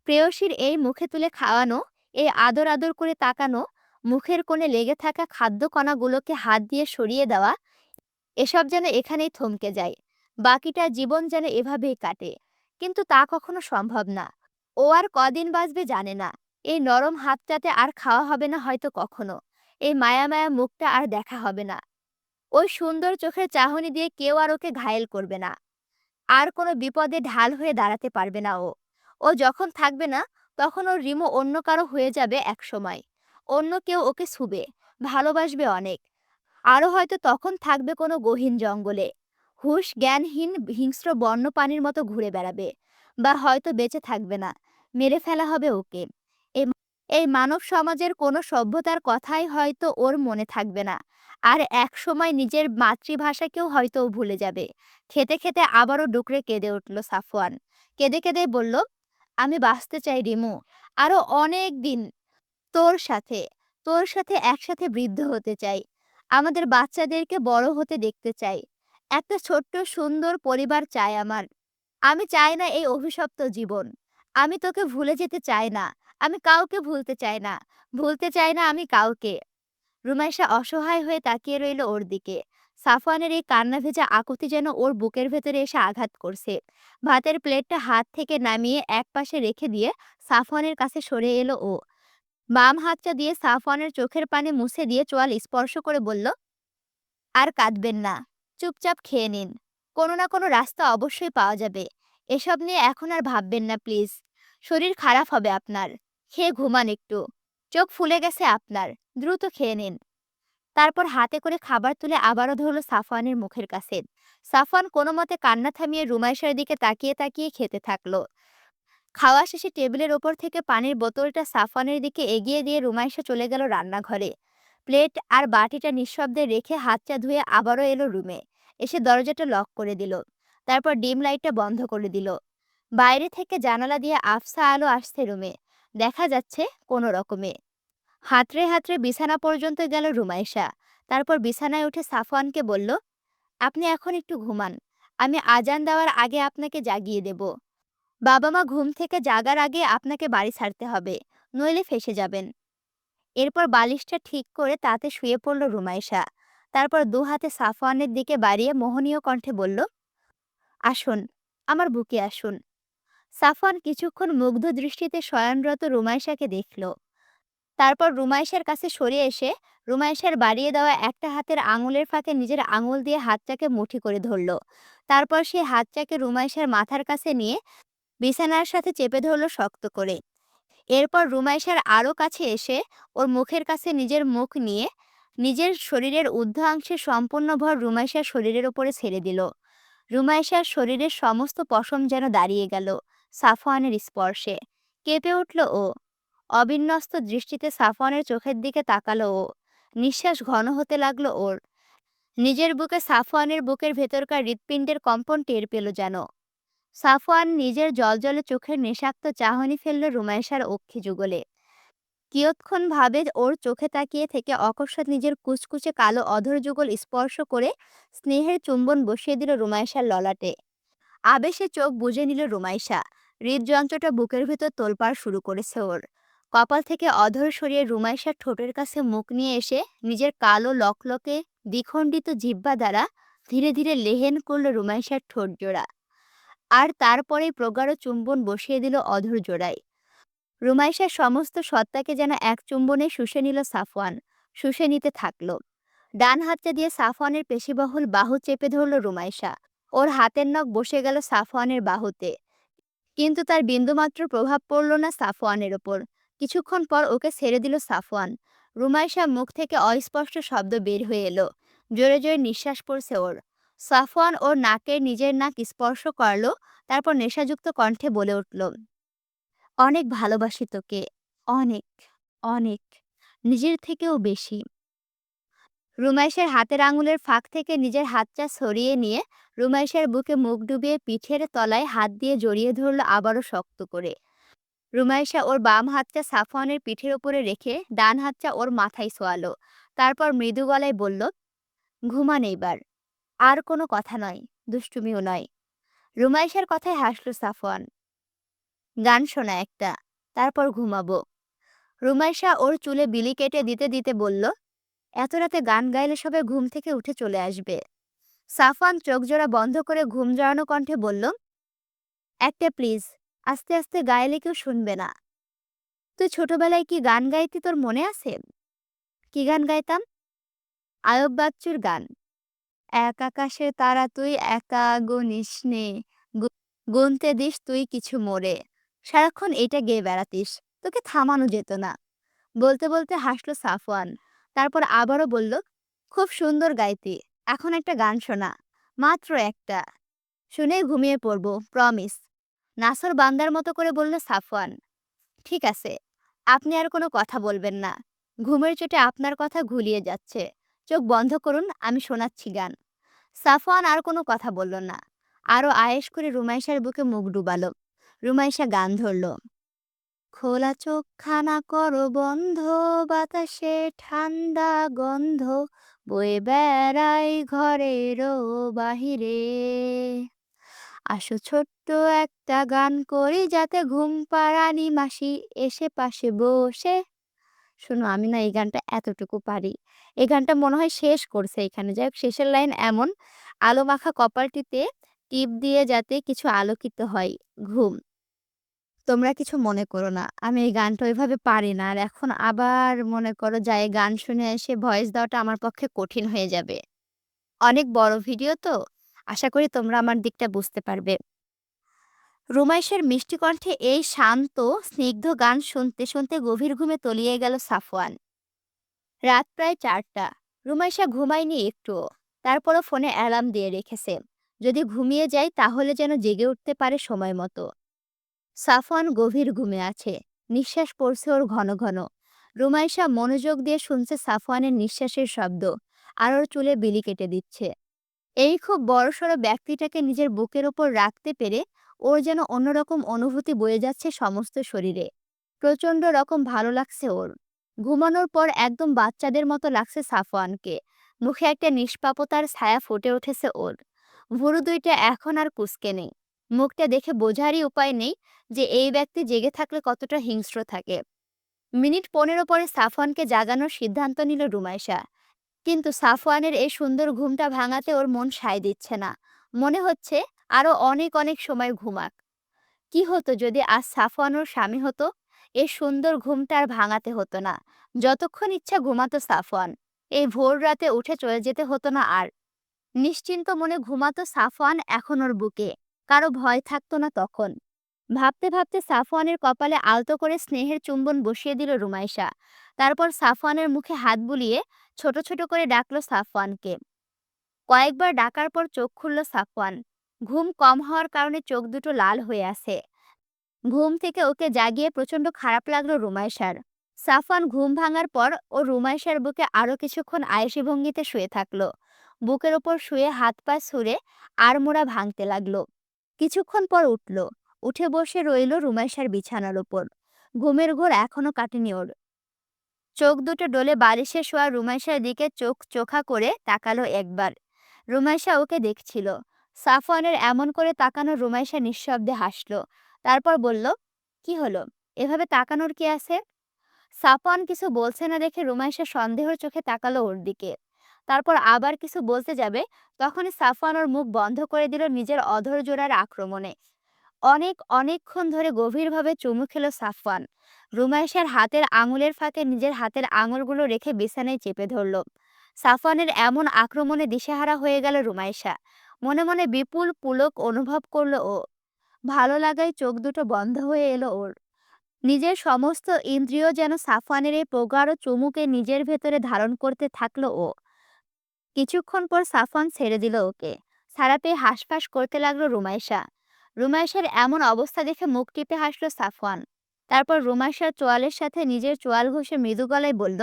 প্রেয়সীর এই মুখে তুলে খাওয়ানো, এই আদর আদর করে তাকানো, মুখের কোণে লেগে থাকা খাদ্য কণাগুলোকে হাত দিয়ে সরিয়ে দেওয়া, এসব যেন এখানেই থমকে যায়। বাকিটা জীবন যেন এভাবেই কাটে। কিন্তু তা কখনো সম্ভব না। ও আর কদিন বাঁচবে জানে না। এই নরম হাতটাতে আর খাওয়া হবে না হয়তো কখনো। এই মায়া মায়া মুখটা আর দেখা হবে না। ওই সুন্দর চোখের চাহনি দিয়ে কেউ আর ওকে ঘায়েল করবে না। আর কোনো বিপদে ঢাল হয়ে দাঁড়াতে পারবে না ও। ও যখন থাকবে না, তখন ওর রিমো অন্য কারো হয়ে যাবে একসময়। অন্য কেউ ওকে ছুবে, ভালোবাসবে অনেক। আরও হয়তো তখন থাকবে কোনো গহীন জঙ্গলে। হুঁশ জ্ঞানহীন হিংস্র বন্যপ্রাণীর মতো ঘুরে বেড়াবে। বা হয়তো বেঁচে থাকবে না, মেরে ফেলা হবে ওকে। এই এই মানব সমাজের কোনো সভ্যতার কথাই হয়তো ওর মনে থাকবে না। আর একসময় নিজের মাতৃভাষাকেও হয়তো ও ভুলে যাবে। খেতে খেতে আবারও ডুকরে কেঁদে উঠল সাফওয়ান। কেঁদে কেঁদে বলল, আমি বাঁচতে চাই রিমু, আরো অনেক দিন তোর সাথে। তোর সাথে একসাথে বৃদ্ধ হতে চাই। আমাদের বাচ্চাদেরকে বড় হতে দেখতে চাই। একটা ছোট্ট সুন্দর পরিবার চাই আমার। আমি চাই না এই অভিশপ্ত জীবন। আমি তোকে ভুলে যেতে চাই না। আমি কাউকে ভুলতে চাই না। ভুলতে চাই না আমি কাউকে। রুমাইশা অসহায় হয়ে তাকিয়ে রইল ওর দিকে। সাফওয়ানের এই কান্না ভেজা আকুতি যেন ওর বুকের ভেতরে এসে আঘাত করছে। ভাতের প্লেটটা হাত থেকে নামিয়ে একপাশে রেখে দিয়ে সাফওয়ানের কাছে সরে এলো ও। বাম হাতটা দিয়ে সাফওয়ানের চোখের পানি মুছে দিয়ে চোয়াল স্পর্শ করে বলল, আর কাঁদবেন না। চুপচাপ খেয়ে নিন। কোনো না কোনো রাস্তা অবশ্যই পাওয়া যাবে। এসব নিয়ে এখন আর ভাববেন না প্লিজ। শরীর খারাপ হবে আপনার। খেয়ে ঘুমান একটু। চোখ ফুলে গেছে আপনার। দ্রুত খেয়ে নিন। তারপর হাতে করে খাবার তুলে আবারও ধরল সাফওয়ানের মুখের কাছে। সাফওয়ান কোনো মতে কান্না থামিয়ে রুমাইশার দিকে তাকিয়ে তাকিয়ে খেতে থাকলো। খাওয়া শেষে টেবিলের ওপর থেকে পানির বোতলটা সাফওয়ানের দিকে এগিয়ে দিয়ে রুমাইশা চলে গেল রান্নাঘরে। প্লেট আর বাটিটা নিঃশব্দে রেখে হাতটা ধুয়ে আবারও এলো রুমে। এসে দরজাটা লক করে দিল। তারপর ডিম লাইটটা বন্ধ করে দিল। বাইরে থেকে জানালা দিয়ে আফসা আলো আসছে রুমে। দেখা যাচ্ছে কোনো রকমে। হাতড়ে হাতড়ে বিছানা পর্যন্ত গেল রুমাইশা। তারপর বিছানায় উঠে সাফওয়ানকে বলল, আপনি এখন একটু ঘুমান। আমি আজান দেওয়ার আগে আপনাকে জাগিয়ে দেব। বাবা মা ঘুম থেকে জাগার আগে আপনাকে বাড়ি ছাড়তে হবে, নইলে ফেঁসে যাবেন। এরপর বালিশটা ঠিক করে তাতে শুয়ে পড়ল রুমাইশা। তারপর দু হাতে সাফওয়ানের দিকে বাড়িয়ে মোহনীয় কণ্ঠে বলল, আসুন, আমার বুকে আসুন। সাফওয়ান কিছুক্ষণ মুগ্ধ দৃষ্টিতে শয়নরত রুমাইশাকে দেখল। তারপর রুমাইশার কাছে সরে এসে রুমাইশার বাড়িয়ে দেওয়া একটা হাতের আঙুলের ফাঁকে নিজের আঙুল দিয়ে হাতটাকে মুঠি করে ধরল। তারপর সে হাতটাকে রুমাইশার মাথার কাছে নিয়ে বিছানার সাথে চেপে ধরল শক্ত করে। এরপর রুমাইশার আরও কাছে এসে ওর মুখের কাছে নিজের মুখ নিয়ে নিজের শরীরের ঊর্ধ্বাংশে সম্পূর্ণ ভর রুমাইশার শরীরের ওপরে ছেড়ে দিল। রুমাইশার শরীরের সমস্ত পশম যেন দাঁড়িয়ে গেল সাফওয়ানের স্পর্শে। কেঁপে উঠল ও। অবিন্যস্ত দৃষ্টিতে সাফওয়ানের চোখের দিকে তাকালো ও। নিঃশ্বাস ঘন হতে লাগলো ওর। নিজের বুকে সাফওয়ানের বুকের ভেতরকার হৃৎপিণ্ডের কম্পন টের পেল যেন। সাফওয়ান নিজের জ্বলজ্বলে চোখের নেশাক্ত চাহনি ফেলল রুমাইশার অক্ষি যুগলে। কিয়ৎক্ষণ ভাবে ওর চোখে তাকিয়ে থেকে অকস্মাৎ নিজের কুচকুচে কালো অধর যুগল স্পর্শ করে স্নেহের চুম্বন বসিয়ে দিল রুমাইশার ললাটে। আবেশে চোখ বুজে নিল রুমাইশা। হৃদযন্ত্রটা বুকের ভেতর তোলপাড় শুরু করেছে ওর। কপাল থেকে অধর সরিয়ে রুমাইশার ঠোঁটের কাছে মুখ নিয়ে এসে নিজের কালো লকলকে দ্বিখণ্ডিত জিহ্বা দ্বারা ধীরে ধীরে লেহেন করল রুমাইশার ঠোঁট জোড়া। আর তারপরেই প্রগাঢ় চুম্বন বসিয়ে দিল অধর জোড়ায়। রুমাইশার সমস্ত সত্তাকে যেন এক চুম্বনে শুষে নিল সাফওয়ান। শুষে নিতে থাকল। ডান হাতটা দিয়ে সাফওয়ানের পেশিবহুল বাহু চেপে ধরল রুমাইশা। ওর হাতের নখ বসে গেল সাফওয়ানের বাহুতে। কিন্তু তার বিন্দুমাত্র প্রভাব পড়ল না সাফওয়ানের ওপর। কিছুক্ষণ পর ওকে ছেড়ে দিল সাফওয়ান। রুমাইশা মুখ থেকে অস্পষ্ট শব্দ বের হয়ে এলো। জোরে জোরে নিঃশ্বাস পড়ছে ওর। সাফওয়ান ওর নাকের নিজের নাক স্পর্শ করল। তারপর নেশাযুক্ত কণ্ঠে বলে উঠল, অনেক ভালোবাসি তোকে। অনেক, অনেক। নিজের থেকেও বেশি। রুমাইশের হাতের আঙুলের ফাঁক থেকে নিজের হাতটা সরিয়ে নিয়ে রুমাইশের বুকে মুখ ডুবিয়ে পিঠের তলায় হাত দিয়ে জড়িয়ে ধরল আবারও শক্ত করে। রুমাইশা ওর বাম হাতটা সাফওয়ানের পিঠের ওপরে রেখে ডান হাতটা ওর মাথায় শোয়ালো। তারপর মৃদু গলায় বলল, ঘুমান এইবার। আর কোনো কথা নয়, দুষ্টুমিও নয়। রুমাইশার কথায় হাসল সাফওয়ান। গান শোনা একটা, তারপর ঘুমাবো। রুমাইশা ওর চুলে বিলি কেটে দিতে দিতে বলল, এত রাতে গান গাইলে সবাই ঘুম থেকে উঠে চলে আসবে। সাফওয়ান চোখজোড়া বন্ধ করে ঘুম জড়ানো কণ্ঠে বলল, একটা প্লিজ, আস্তে আস্তে গাইলে কেউ শুনবে না। তুই ছোটবেলায় কি গান গাইতি তোর মনে আছে? কি গান গাইতাম? আয়ুব বাচ্চুর গান। এক আকাশে তারা তুই একা গুনিস নে, গুনতে দিস তুই কিছু মোরে। সারাক্ষণ এটা গেয়ে বেড়াতিস, তোকে থামানো যেত না। বলতে বলতে হাসলো সাফওয়ান। তারপর আবারও বলল, খুব সুন্দর গাইতি। এখন একটা গান শোনা, মাত্র একটা। শুনেই ঘুমিয়ে পড়ব, প্রমিস। নাসর বান্দার মতো করে বলল সাফওয়ান। ঠিক আছে, আপনি আর কোনো কথা বলবেন না। ঘুমের চোটে আপনার কথা ঘুলিয়ে যাচ্ছে। চোখ বন্ধ করুন, আমি শোনাচ্ছি গান। সাফওয়ান আর কোনো কথা বলল না। আরও আয়েশ করে রুমাইশার বুকে মুখ ডুবালো। রুমাইশা গান ধরল, খোলা চোখখানা করো বন্ধ, বাতাসে ঠান্ডা গন্ধ বয়ে বেড়াই ঘরেরও বাহিরে। আসো ছোট্ট একটা গান করি, যাতে ঘুম পাড়ানি মাসি এসে পাশে বসে। শোনো, আমি না এই গানটা এতটুকু পারি। এই গানটা মনে হয় শেষ করছে এখানে। যাই হোক, শেষের লাইন এমন, আলো মাখা কপালটিতে টিপ দিয়ে যাতে কিছু আলোকিত হয় ঘুম। তোমরা কিছু মনে করো না, আমি এই গানটা ওইভাবে পারি না। আর এখন আবার মনে করো যাই গান শুনে এসে ভয়েস দেওয়াটা আমার পক্ষে কঠিন হয়ে যাবে। অনেক বড় ভিডিও তো, আশা করি তোমরা আমার দিকটা বুঝতে পারবে। রুমাইশের মিষ্টি কণ্ঠে এই শান্ত স্নিগ্ধ গান শুনতে শুনতে গভীর ঘুমে তলিয়ে গেল সাফওয়ান। রাত প্রায় 4টা। রুমাইশা ঘুমায়নি একটুও। তারপরও ফোনে অ্যালার্ম দিয়ে রেখেছে, যদি ঘুমিয়ে যায় তাহলে যেন জেগে উঠতে পারে সময় মতো। সাফওয়ান গভীর ঘুমে আছে। নিঃশ্বাস পড়ছে ওর ঘন ঘন। রুমাইশা মনোযোগ দিয়ে শুনছে সাফওয়ানের নিঃশ্বাসের শব্দ, আর ওর চুলে বিলি কেটে দিচ্ছে। এই খুব বড়সড় ব্যক্তিটাকে নিজের বুকের ওপর রাখতে পেরে ওর যেন অন্যরকম অনুভূতি বয়ে যাচ্ছে সমস্ত শরীরে। প্রচণ্ড রকম ভালো লাগছে ওর। ঘুমানোর পর একদম বাচ্চাদের মতো লাগছে সাফওয়ানকে। মুখে একটা নিষ্পাপতার ছায়া ফুটে উঠেছে ওর। ভুরু দুইটা এখন আর কুঁচকে নেই। মুখটা দেখে বোঝারই উপায় নেই যে এই ব্যক্তি জেগে থাকলে কতটা হিংস্র থাকে। মিনিট 15 পরে সাফওয়ানকে জাগানোর সিদ্ধান্ত নিল রুমাইশা। কিন্তু সাফওয়ানের এই সুন্দর ঘুমটা ভাঙাতে ওর মন সায় দিচ্ছে না। মনে হচ্ছে আরো অনেক অনেক সময় ঘুমাক। কি হতো যদি আজ সাফওয়ান ওর স্বামী হতো? এই সুন্দর ঘুমটা আর ভাঙাতে হতো না। যতক্ষণ ইচ্ছা ঘুমাতো সাফওয়ান। এই ভোর রাতে উঠে চলে যেতে হতো না আর। নিশ্চিন্ত মনে ঘুমাতো সাফওয়ান এখন ওর বুকে। কারো ভয় থাকতো না তখন। ভাবতে ভাবতে সাফওয়ানের কপালে আলতো করে স্নেহের চুম্বন বসিয়ে দিল রুমাইশা। তারপর সাফওয়ানের মুখে হাত বুলিয়ে ছোট ছোট করে ডাকলো সাফওয়ানকে। কয়েকবার ডাকার পর চোখ খুলল সাফওয়ান। ঘুম কম হওয়ার কারণে চোখ দুটো লাল হয়ে আছে। ঘুম থেকে ওকে জাগিয়ে প্রচন্ড খারাপ লাগলো রুমাইশার। সাফওয়ান ঘুম ভাঙার পর ও রুমাইশার বুকে আরো কিছুক্ষণ আয়েশি ভঙ্গিতে শুয়ে থাকলো। বুকের ওপর শুয়ে হাত পা ছুঁড়ে আড়মোড়া ভাঙতে লাগলো। কিছুক্ষণ পর উঠল। উঠে বসে রইল রুমাইশার বিছানার ওপর। ঘুমের ঘোর এখনো কাটেনি ওর। চোখ দুটো ডলে বালিশে শোয়া রুমাইশার দিকে চোখ চোখা করে তাকালো একবার। রুমাইশা ওকে দেখছিল। সাফওয়ানের এমন করে তাকানো রুমাইশা নিঃশব্দে হাসল। তারপর বলল, কি হলো? এভাবে তাকানোর কি আছে? সাফওয়ান কিছু বলছে না দেখে রুমাইশা সন্দেহের চোখে তাকালো ওর দিকে। তারপর আবার কিছু বলতে যাবে, তখনই সাফওয়ান ওর মুখ বন্ধ করে দিল নিজের অধর জোড়ার আক্রমণে। অনেকক্ষণ ধরে গভীরভাবে চুমু খেলো সাফওয়ান। রুমাইশার হাতের আঙুলের ফাঁকে নিজের হাতের আঙুলগুলো রেখে বিছানায় চেপে ধরল। সাফওয়ানের এমন আক্রমণে দিশেহারা হয়ে গেল রুমাইশা। মনে মনে বিপুল পুলক অনুভব করলো ও। ভালো লাগায় চোখ দুটো বন্ধ হয়ে এলো ওর। নিজের সমস্ত ইন্দ্রিয় যেন সাফওয়ানের এই প্রগাঢ় চুমুকে নিজের ভেতরে ধারণ করতে থাকলো ও। কিছুক্ষণ পর সাফওয়ান ছেড়ে দিল ওকে। ছাড়া পেয়ে হাঁসফাঁস করতে লাগলো রুমাইশা। রুমাইশার এমন অবস্থা দেখে মুখ টিপে হাসলো সাফওয়ান। তারপর রুমাইশার চোয়ালের সাথে নিজের চোয়াল ঘষে মৃদু গলায় বলল,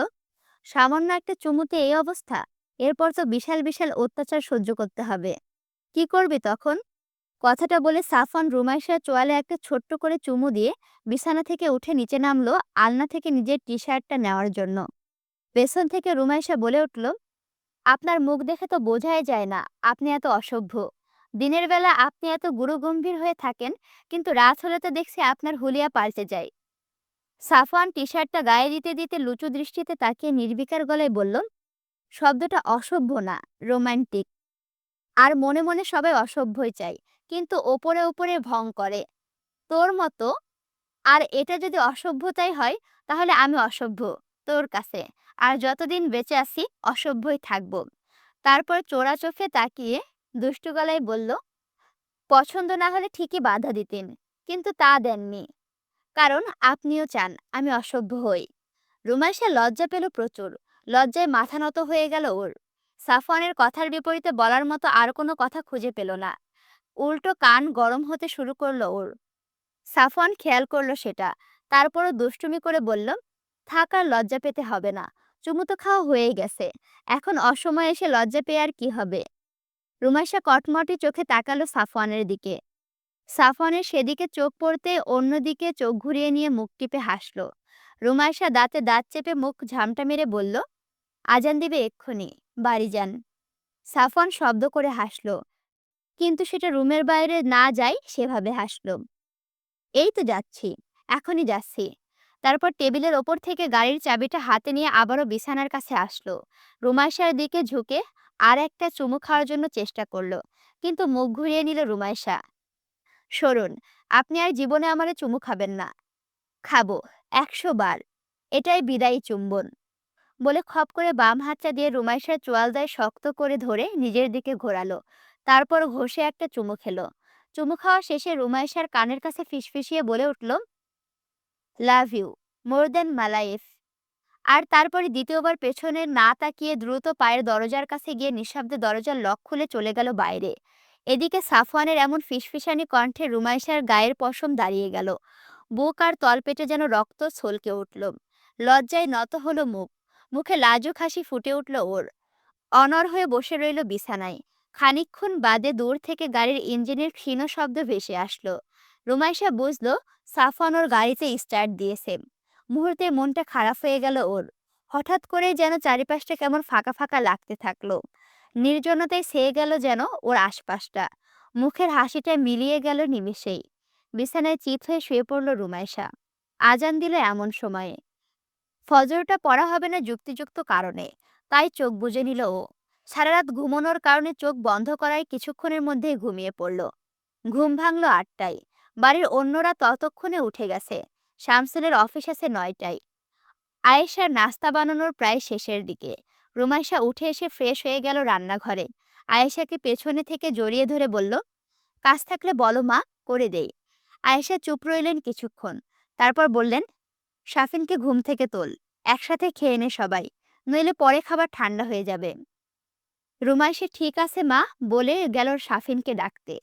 সামান্য একটা চুমুতে এই অবস্থা? এরপর তো বিশাল বিশাল অত্যাচার সহ্য করতে হবে। কি করবি তখন? কথাটা বলে সাফওয়ান রুমাইশার চোয়ালে একটা ছোট্ট করে চুমু দিয়ে বিছানা থেকে উঠে নিচে নামলো আলনা থেকে নিজের টি শার্টটা নেওয়ার জন্য। পেছন থেকে রুমাইশা বলে উঠল, আপনার মুখ দেখে তো বোঝাই যায় না আপনি এত অসভ্য। দিনের বেলা আপনি এত গুরুগম্ভীর হয়ে থাকেন, কিন্তু রাত হলে তো দেখছি আপনার হুলিয়া পাল্টে যায়। সাফওয়ান টি শার্টটা গায়ে দিতে দিতে লুচু দৃষ্টিতে তাকিয়ে নির্বিকার গলায় বলল, শব্দটা অসভ্য না, রোমান্টিক। আর মনে মনে সবাই অসভ্যই চাই, কিন্তু ওপরে ওপরে ভং করে তোর মতো। আর এটা যদি অসভ্যতাই হয়, তাহলে আমি অসভ্য তোর কাছে। আর যতদিন বেঁচে আছি অসভ্যই থাকব। তারপর চোরা চোখে তাকিয়ে দুষ্টু গলায় বলল, পছন্দ না হলে ঠিকই বাধা দিতেন, কিন্তু তা দেননি। কারণ আপনিও চান আমি অসভ্য হই। রুমাইশা লজ্জা পেল প্রচুর। লজ্জায় মাথা নত হয়ে গেল ওর। সাফওয়ানের কথার বিপরীতে বলার মতো আর কোনো কথা খুঁজে পেল না। উল্টো কান গরম হতে শুরু করলো ওর। সাফওয়ান খেয়াল করলো সেটা। তারপরও দুষ্টুমি করে বলল, থাক আর লজ্জা পেতে হবে না। চুমু তো খাওয়া হয়েই গেছে। এখন অসময়ে এসে লজ্জা পেয়ে আর কি হবে? রুমাইশা কটমটি চোখে তাকালো সাফওয়ানের দিকে। সাফওয়ানের সেদিকে চোখ পড়তে অন্যদিকে চোখ ঘুরিয়ে নিয়ে মুখ টিপে হাসল। রুমাইশা দাঁতে দাঁত চেপে মুখ ঝামটা মেরে বলল, আজান দিবে এক্ষুনি, বাড়ি যান। সাফওয়ান শব্দ করে হাসল, কিন্তু সেটা রুমের বাইরে না যায় সেভাবে হাসল। এই তো যাচ্ছি, এখনই যাচ্ছি। তারপর টেবিলের ওপর থেকে গাড়ির চাবিটা হাতে নিয়ে আবারও বিছানার কাছে আসলো। রুমাইশার দিকে ঝুঁকে আর একটা চুমু খাওয়ার জন্য চেষ্টা করলো, কিন্তু মুখ ঘুরিয়ে নিল রুমাইশা। সরুন, আপনি আর জীবনে আমারে চুমু খাবেন না। খাবো, 100 বার। এটাই বিদায়ী চুম্বন। বলে খপ করে বাম হাতটা দিয়ে রুমাইশার চোয়ালদায় শক্ত করে ধরে নিজের দিকে ঘোরালো। তারপর ঘষে একটা চুমু খেলো। চুমু খাওয়া শেষে রুমাইশার কানের কাছে ফিসফিসিয়ে বলে উঠল, love you more then my life. আর তারপরে দ্বিতীয়বার পেছনে না তাকিয়ে দ্রুত পায়ের দরজার কাছে গিয়ে নিঃশব্দে দরজার লক খুলে চলে গেল বাইরে। এদিকে সাফওয়ানের এমন ফিসফিসানি কণ্ঠে রুমাইশার গায়ের পশম দাঁড়িয়ে গেল। বুক আর তলপেটে যেন রক্ত ছলকে উঠল। লজ্জায় নত হলো মুখ। মুখে লাজুক হাসি ফুটে উঠল ওর। অনড় হয়ে বসে রইল বিছানায়। খানিকক্ষণ বাদে দূর থেকে গাড়ির ইঞ্জিনের ক্ষীণ শব্দ ভেসে আসলো। রুমাইশা বুঝল সাফওয়ান ওর গাড়িতে স্টার্ট দিয়েছে। মুহূর্তে মনটা খারাপ হয়ে গেল ওর। হঠাৎ করে যেন চারিপাশটা কেমন ফাঁকা ফাঁকা লাগতে থাকলো। নির্জনতায় ছেয়ে গেল যেন ওর আশপাশটা। মুখের হাসিটা মিলিয়ে গেল নিমেষেই। বিছানায় চিত হয়ে শুয়ে পড়ল রুমাইশা। আজান দিল এমন সময়ে। ফজরটা পড়া হবে না যুক্তিযুক্ত কারণে, তাই চোখ বুজে নিল ও। সারা রাত ঘুমানোর কারণে চোখ বন্ধ করায় কিছুক্ষণের মধ্যেই ঘুমিয়ে পড়ল। ঘুম ভাঙল 8টায়। বাড়ির অন্যরা ততক্ষণে উঠে গেছে। শামসুলের অফিস আছে ৯টায়। আয়েশার নাস্তা বানানোর প্রায় শেষের দিকে। রুমাইশা উঠে এসে ফ্রেশ হয়ে গেল রান্নাঘরে। আয়েশাকে পেছনে থেকে জড়িয়ে ধরে বলল, কাজ থাকলে বলো মা, করে দেই। আয়েশা চুপ রইলেন কিছুক্ষণ। তারপর বললেন, সাফিনকে ঘুম থেকে তোল, একসাথে খেয়ে নে সবাই, নইলে পরে খাবার ঠান্ডা হয়ে যাবে। রুমাইশা ঠিক আছে মা বলে গেল সাফিনকে ডাকতে।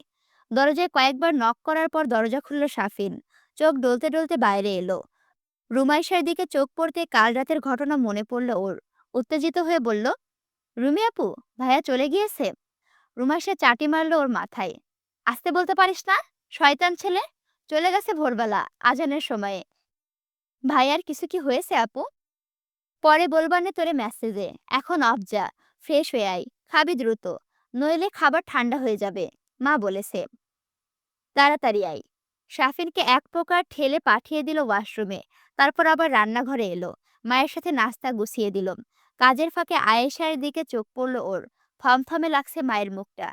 দরজায় কয়েকবার নক করার পর দরজা খুলল সাফিন। চোখ ডলতে ডলতে বাইরে এলো। রুমাইশার দিকে চোখ পড়তে কাল রাতের ঘটনা মনে পড়ল ওর। উত্তেজিত হয়ে বলল, রুমি আপু, ভাইয়া চলে গিয়েছে? রুমাইশা চাটি মারল ওর মাথায়। আসতে বলতে পারিস না, শয়তান ছেলে। চলে গেছে ভোরবেলা আজানের সময়ে। ভাইয়ার কিছু কি হয়েছে আপু? পরে বলবানে তোরে মেসেজে। এখন অফ যা, ফ্রেশ হয়ে আয়, খাবি দ্রুত, নইলে খাবার ঠান্ডা হয়ে যাবে, মা বলেছে। তাড়াতাড়ি আয়। শাফিনকে এক প্রকার ঠেলে পাঠিয়ে দিল ওয়াশরুমে। তারপর আবার রান্নাঘরে এলো। মায়ের সাথে নাস্তা গুছিয়ে দিল। কাজের ফাঁকে আয়েশার দিকে চোখ পড়ল ওর। থমথমে লাগছে মায়ের মুখটা।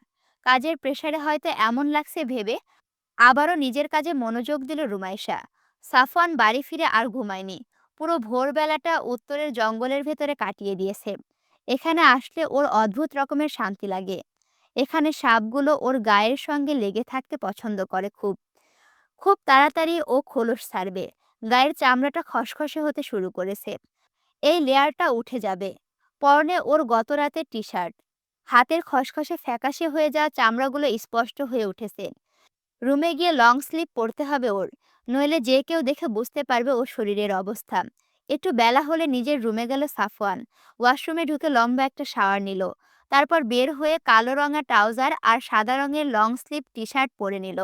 কাজের প্রেসারে হয়তো এমন লাগছে ভেবে আবারও নিজের কাজে মনোযোগ দিল রুমাইশা। সাফওয়ান বাড়ি ফিরে আর ঘুমায়নি। পুরো ভোরবেলাটা উত্তরের জঙ্গলের ভেতরে কাটিয়ে দিয়েছে। এখানে আসলে ওর অদ্ভুত রকমের শান্তি লাগে। এখানে সাপগুলো ওর গায়ের সঙ্গে লেগে থাকতে পছন্দ করে খুব। খুব তাড়াতাড়ি ও খোলস ছাড়বে। গায়ের চামড়াটা খসখসে হতে শুরু করেছে। এই লেয়ারটা উঠে যাবে। পরনে ওর গত রাতের টি শার্ট। হাতের খসখসে ফ্যাকাশে হয়ে যাওয়া চামড়াগুলো স্পষ্ট হয়ে উঠেছে। রুমে গিয়ে লং স্লিপ পরতে হবে ওর, নইলে যে কেউ দেখে বুঝতে পারবে ওর শরীরের অবস্থা। একটু বেলা হলে নিজের রুমে গেল সাফওয়ান। ওয়াশরুমে ঢুকে লম্বা একটা শাওয়ার নিল। তারপর বের হয়ে কালো রঙা ট্রাউজার আর সাদা রঙের লং স্লিভ টি শার্ট পরে নিল।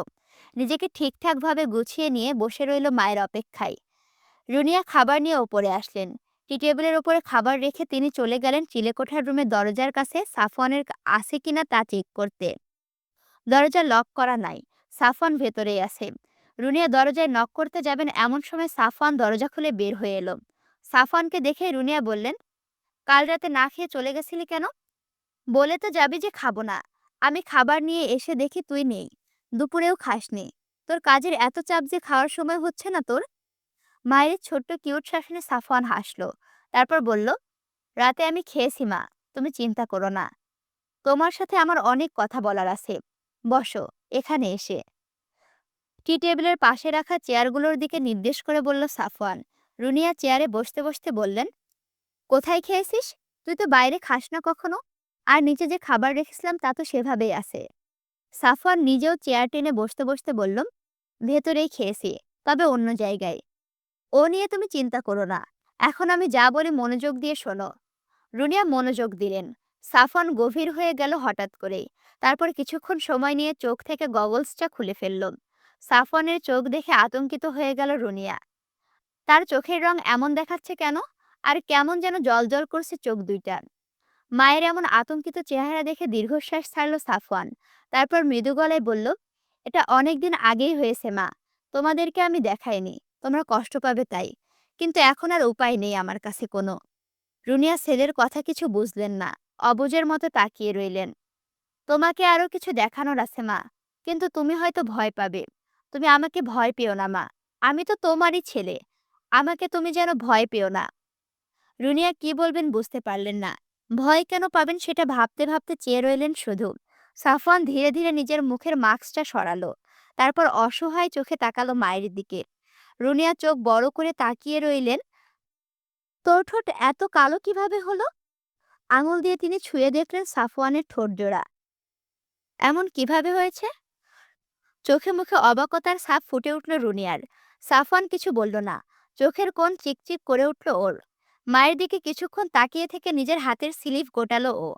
নিজেকে ঠিকঠাকভাবে গুছিয়ে নিয়ে বসে রইল মায়ের অপেক্ষায়। রুনিয়া খাবার নিয়ে ওপরে আসলেন। টি টেবিলের ওপরে খাবার রেখে তিনি চলে গেলেন চিলেকোঠার রুমের দরজার কাছে সাফওয়ানের আছে কিনা তা চেক করতে। দরজা লক করা নাই। সাফওয়ান ভেতরেই আছে। রুনিয়া দরজায় নক করতে যাবেন এমন সময় সাফওয়ান দরজা খুলে বের হয়ে এলো। সাফওয়ানকে দেখে রুনিয়া বললেন, কাল রাতে না খেয়ে চলে গেছিলি কেন? বলে তো যাবি যে খাবো না। আমি খাবার নিয়ে এসে দেখি তুই নেই। দুপুরেও খাসনি। তোর কাজের এত চাপ যে খাওয়ার সময় হচ্ছে না তোর? মায়ের ছোট্ট কিউট শাসনে সাফওয়ান হাসলো। তারপর বলল, রাতে আমি খেয়েছি মা, তুমি চিন্তা করো না। তোমার সাথে আমার অনেক কথা বলার আছে। বসো এখানে এসে। টি টেবিলের পাশে রাখা চেয়ারগুলোর দিকে নির্দেশ করে বলল সাফওয়ান। রুনিয়া চেয়ারে বসতে বসতে বললেন, কোথায় খেয়েছিস? তুই তো বাইরে খাস না কখনো। আর নিচে যে খাবার রেখেছিলাম তা তো সেভাবেই আছে। সাফওয়ান নিজেও চেয়ার টেনে বসতে বসতে বলল, ভেতরেই খেয়েছি, তবে অন্য জায়গায়। ও নিয়ে তুমি চিন্তা করো না। এখন আমি যা বলি মনোযোগ দিয়ে শোনো। রুনিয়া মনোযোগ দিলেন। সাফওয়ান গভীর হয়ে গেল হঠাৎ করেই। তারপর কিছুক্ষণ সময় নিয়ে চোখ থেকে গগলসটা খুলে ফেলল। সাফওয়ানের চোখ দেখে আতঙ্কিত হয়ে গেল রুনিয়া। তার চোখের রং এমন দেখাচ্ছে কেন? আর কেমন যেন জ্বলজ্বল করছে চোখ দুইটা। মায়ের এমন আতঙ্কিত চেহারা দেখে দীর্ঘশ্বাস ছাড়ল সাফওয়ান। তারপর মৃদু গলায় বলল, এটা অনেকদিন আগেই হয়েছে মা। তোমাদেরকে আমি দেখাইনি, তোমরা কষ্ট পাবে তাই। কিন্তু এখন আর উপায় নেই আমার কাছে কোনো। রুনিয়া ছেলের কথা কিছু বুঝলেন না। অবুঝের মতো তাকিয়ে রইলেন। তোমাকে আরো কিছু দেখানোর আছে মা, কিন্তু তুমি হয়তো ভয় পাবে। তুমি আমাকে ভয় পেও না মা, আমি তো তোমারই ছেলে। আমাকে তুমি যেন ভয় পেও না। রুনিয়া কি বলবেন বুঝতে পারলেন না। ভয় কেন পাবেন সেটা ভাবতে ভাবতে চেয়ে রইলেন শুধু। সাফওয়ান ধীরে ধীরে নিজের মুখের মাস্কটা সরালো। তারপর অসহায় চোখে তাকালো মায়ের দিকে। রুনিয়া চোখ বড় করে তাকিয়ে রইলেন। তোর ঠোঁট এত কালো কিভাবে হলো? আঙুল দিয়ে তিনি ছুঁয়ে দেখলেন সাফওয়ানের ঠোঁট জোড়া। এমন কিভাবে হয়েছে? চোখে মুখে অবাকতার ছাপ ফুটে উঠল রুনিয়ার। সাফওয়ান কিছু বলল না। চোখের কোণ চিকচিক করে উঠল ওর। মায়ের দিকে কিছুক্ষণ তাকিয়ে থেকে নিজের হাতের স্লিভ গোটালো ও।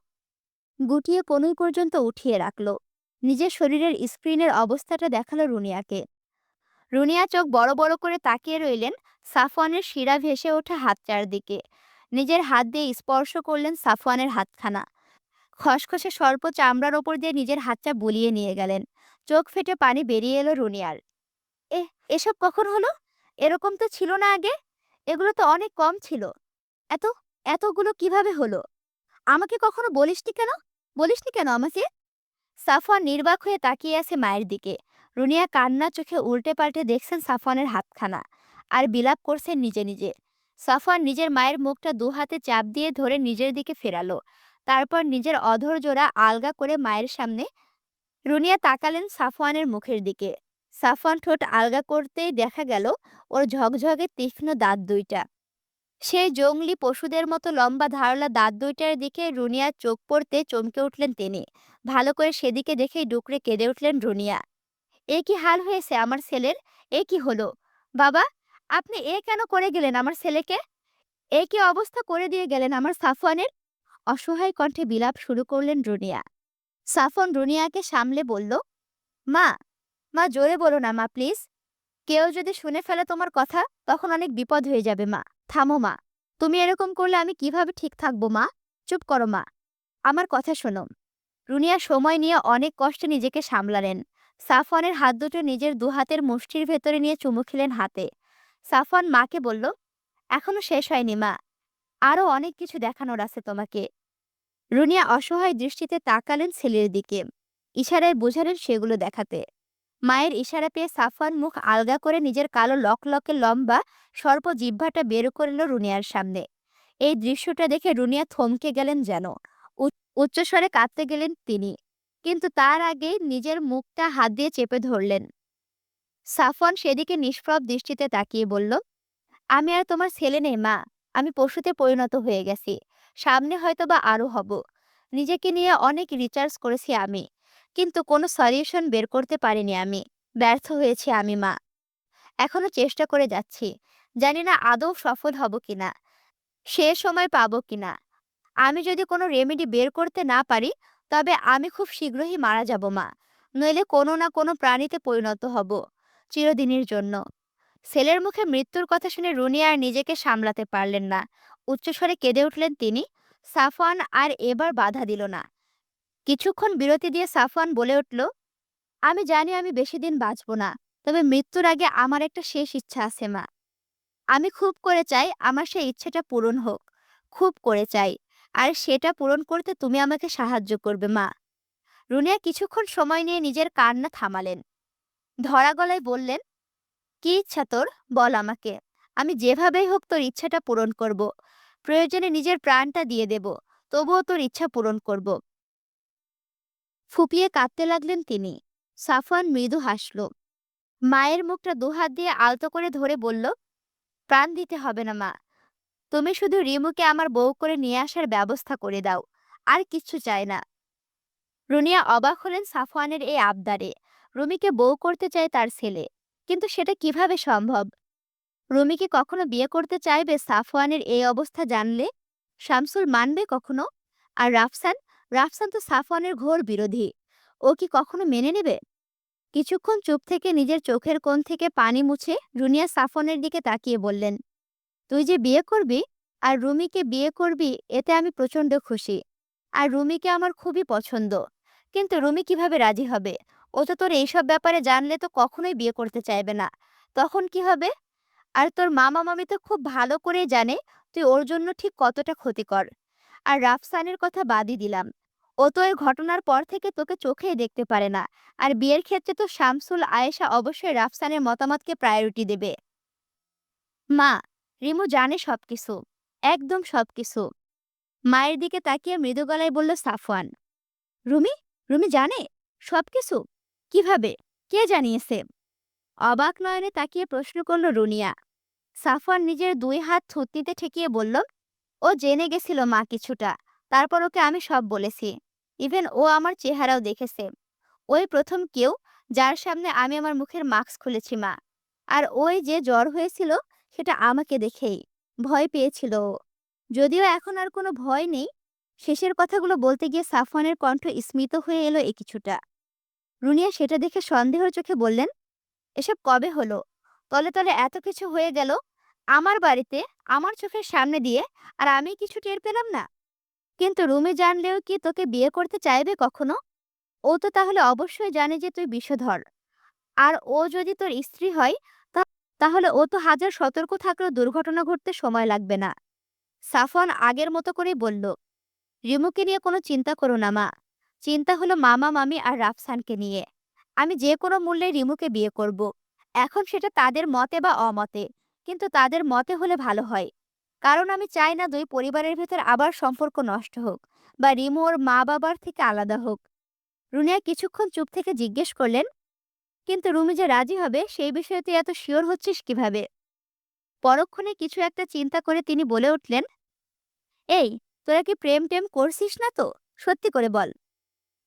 গুটিয়ে কনুই পর্যন্ত উঠিয়ে রাখলো। নিজের শরীরের স্ক্রিনের অবস্থাটা দেখালো রুনিয়াকে। রুনিয়া চোখ বড় বড় করে তাকিয়ে রইলেন সাফওয়ানের শিরা ভেসে ওঠা হাত চারদিকে। নিজের হাত দিয়ে স্পর্শ করলেন সাফওয়ানের হাতখানা। খসখসে স্বল্প চামড়ার ওপর দিয়ে নিজের হাতটা বুলিয়ে নিয়ে গেলেন। চোখ ফেটে পানি বেরিয়ে এলো রুনিয়ার। এসব কখন হলো? এরকম তো ছিল না আগে। এগুলো তো অনেক কম ছিল। এত এতগুলো কিভাবে হলো? আমাকে কখনো বলিসনি কেন আমাকে? সাফওয়ান নির্বাক হয়ে তাকিয়ে আছে মায়ের দিকে। রুনিয়া কান্না চোখে উল্টে পাল্টে দেখছেন সাফওয়ানের হাতখানা। আর বিলাপ করছেন নিজে নিজে। সাফওয়ান নিজের মায়ের মুখটা দুহাতে চাপ দিয়ে ধরে নিজের দিকে ফেরালো। তারপর নিজের অধর জোড়া আলগা করে মায়ের সামনে। রুনিয়া তাকালেন সাফওয়ানের মুখের দিকে। সাফওয়ান ঠোঁট আলগা করতেই দেখা গেল ওর ঝকঝকে তীক্ষ্ণ দাঁত দুইটা। সেই জংলি পশুদের মতো লম্বা ধারালো দাঁত দুইটার দিকে রুনিয়ার চোখ পড়তে চমকে উঠলেন তিনি। ভালো করে সেদিকে দেখেই ডুকরে কেঁদে উঠলেন রুনিয়া। এ কি হাল হয়েছে আমার ছেলের? এ কি হলো? বাবা, আপনি এ কেন করে গেলেন আমার ছেলেকে? এ কি অবস্থা করে দিয়ে গেলেন আমার সাফওয়ানের? অসহায় কণ্ঠে বিলাপ শুরু করলেন রুনিয়া। সাফওয়ান রুনিয়াকে সামলে বলল, মা, মা জোরে বলো না মা প্লিজ। কেউ যদি শুনে ফেলে তোমার কথা, তখন অনেক বিপদ হয়ে যাবে মা। থামো মা, তুমি এরকম করলে আমি কিভাবে ঠিক থাকবো মা? চুপ করো মা, আমার কথা শোনো। রুনিয়া সময় নিয়ে অনেক কষ্টে নিজেকে সামলালেন। সাফওয়ানের হাত দুটো নিজের দুহাতের মুষ্টির ভেতরে নিয়ে চুমু খেলেন হাতে। সাফওয়ান মাকে বলল, এখনো শেষ হয়নি মা, আরো অনেক কিছু দেখানোর আছে তোমাকে। রুনিয়া অসহায় দৃষ্টিতে তাকালেন ছেলের দিকে। ইশারায় বোঝালেন সেগুলো দেখাতে। মায়ের ইশারা পেয়ে সাফওয়ান মুখ আলগা করে নিজের কালো লকলকে লম্বা সর্প জিহ্বাটা বের করল রুনিয়ার সামনে। এই দৃশ্যটা দেখে রুনিয়া থমকে গেলেন যেন। উচ্চস্বরে কাঁদতে গেলেন তিনি, কিন্তু তার আগে নিজের মুখটা হাত দিয়ে চেপে ধরলেন। সাফওয়ান সেদিকে নিষ্প্রভ দৃষ্টিতে তাকিয়ে বলল, আমি আর তোমার ছেলে নেই মা, আমি পশুতে পরিণত হয়ে গেছি। সামনে হয়তো বা আরো হব। নিজেকে নিয়ে অনেক রিসার্চ করেছি আমি, কিন্তু কোনো সলিউশন বের করতে পারিনি আমি। ব্যর্থ হয়েছি আমি মা। এখনো চেষ্টা করে যাচ্ছি, জানি না আদৌ সফল হব কিনা, সে সময় পাবো কিনা। আমি যদি কোনো রেমেডি বের করতে না পারি, তবে আমি খুব শীঘ্রই মারা যাব মা। নইলে কোনো না কোনো প্রাণীতে পরিণত হব, চিরদিনের জন্য। ছেলের মুখে মৃত্যুর কথা শুনে রুনিয়া আর নিজেকে সামলাতে পারলেন না। উচ্চস্বরে কেঁদে উঠলেন তিনি। সাফওয়ান আর এবার বাধা দিল না। কিছুক্ষণ বিরতি দিয়ে সাফওয়ান বলে উঠল, আমি জানি আমি বেশি দিন বাঁচব না, তবে মৃত্যুর আগে আমার একটা শেষ ইচ্ছা আছে মা। আমি খুব করে চাই আমার সেই ইচ্ছেটা পূরণ হোক, খুব করে চাই। আর সেটা পূরণ করতে তুমি আমাকে সাহায্য করবে মা। রুনিয়া কিছুক্ষণ সময় নিয়ে নিজের কান্না থামালেন। ধরা গলায় বললেন, কি ইচ্ছা তোর? বল আমাকে। আমি যেভাবেই হোক তোর ইচ্ছাটা পূরণ করব। প্রয়োজনে নিজের প্রাণটা দিয়ে দেব, তবুও তোর ইচ্ছা পূরণ করব। ফুপিয়ে কাঁদতে লাগলেন তিনি। সাফওয়ান মৃদু হাসল। মায়ের মুখটা দুহাত দিয়ে আলতো করে ধরে বলল, প্রাণ দিতে হবে না মা, তুমি শুধু রিমুকে আমার বউ করে নিয়ে আসার ব্যবস্থা করে দাও, আর কিচ্ছু চাই না। রুনিয়া অবাক হলেন সাফওয়ানের এই আবদারে। রুমিকে বউ করতে চায় তার ছেলে, কিন্তু সেটা কিভাবে সম্ভব? রুমি কি কখনো বিয়ে করতে চাইবে সাফওয়ানের এই অবস্থা জানলে? শামসুল মানবে কখনো? আর রাফসান, রাফসান তো সাফওয়ানের ঘোর বিরোধী। ও কি কখনো মেনে নেবে? কিছুক্ষণ চুপ থেকে নিজের চোখের কোণ থেকে পানি মুছে রুনিয়া সাফওয়ানের দিকে তাকিয়ে বললেন, তুই যে বিয়ে করবি আর রুমিকে বিয়ে করবি, এতে আমি প্রচন্ড খুশি। আর রুমিকে আমার খুবই পছন্দ। কিন্তু রুমি কিভাবে রাজি হবে? ও তো তোর এইসব ব্যাপারে জানলে তো কখনোই বিয়ে করতে চাইবে না। তখন কি হবে? আর তোর মামা মামি তো খুব ভালো করেই জানে তুই ওর জন্য ঠিক কতটা ক্ষতিকর। আর রাফসানের কথা বাদই দিলাম, ও তো এই ঘটনার পর থেকে তোকে চোখেই দেখতে পারে না। আর বিয়ের ক্ষেত্রে তো শামসুল আয়েশা অবশ্যই রাফসানের মতামতকে প্রায়োরিটি দেবে। মা, রিমু জানে সবকিছু, একদম সবকিছু। মায়ের দিকে তাকিয়ে মৃদু গলায় বলল সাফওয়ান। রুমি, রুমি জানে সবকিছু? কিভাবে? কে জানিয়েছে? অবাক নয়নে তাকিয়ে প্রশ্ন করল রুনিয়া। সাফওয়ান নিজের দুই হাত থুতনিতে ঠেকিয়ে বলল, ও জেনে গেছিল মা কিছুটা, তারপর ওকে আমি সব বলেছি। ইভেন ও আমার চেহারাও দেখেছে। ওই প্রথম কেউ যার সামনে আমি আমার মুখের মাস্ক খুলেছি মা। আর ওই যে জ্বর হয়েছিল, সেটা আমাকে দেখেই ভয় পেয়েছিল ও। যদিও এখন আর কোনো ভয় নেই। শেষের কথাগুলো বলতে গিয়ে সাফওয়ানের কণ্ঠ স্মিত হয়ে এলো এ কিছুটা। রুনিয়া সেটা দেখে সন্দেহের চোখে বললেন, এসব কবে হলো? তলে তলে এত কিছু হয়ে গেল আমার বাড়িতে, আমার চোখের সামনে দিয়ে, আর আমি কিছু টের পেলাম না। কিন্তু রুমি জানলেও কি তোকে বিয়ে করতে চাইবে কখনো? ও তো তাহলে অবশ্যই জানে যে তুই বিষধর। আর ও যদি তোর স্ত্রী হয়, তাহলে ও তো হাজার সতর্ক থাকলেও দুর্ঘটনা ঘটতে সময় লাগবে না। সাফওয়ান আগের মতো করেই বলল, রিমুকে নিয়ে কোনো চিন্তা করো না মা। চিন্তা হলো মামা মামি আর রাফসানকে নিয়ে। আমি যে কোনো মূল্যে রিমুকে বিয়ে করব। এখন সেটা তাদের মতে বা অমতে, কিন্তু তাদের মতে হলে ভালো হয়। কারণ আমি চাই না ২ পরিবারের ভেতর আবার সম্পর্ক নষ্ট হোক বা রিমু ওর মা-বাবার থেকে আলাদা হোক। রুনিয়া কিছুক্ষণ চুপ থেকে জিজ্ঞেস করলেন, "কিন্তু রুমি যে রাজি হবে সেই বিষয়ে তুই এত সিওর হচ্ছিস কিভাবে?" পরক্ষণে কিছু একটা চিন্তা করে তিনি বলে উঠলেন, "এই, তোরা কি প্রেম-টেম করছিস না তো? সত্যি করে বল।"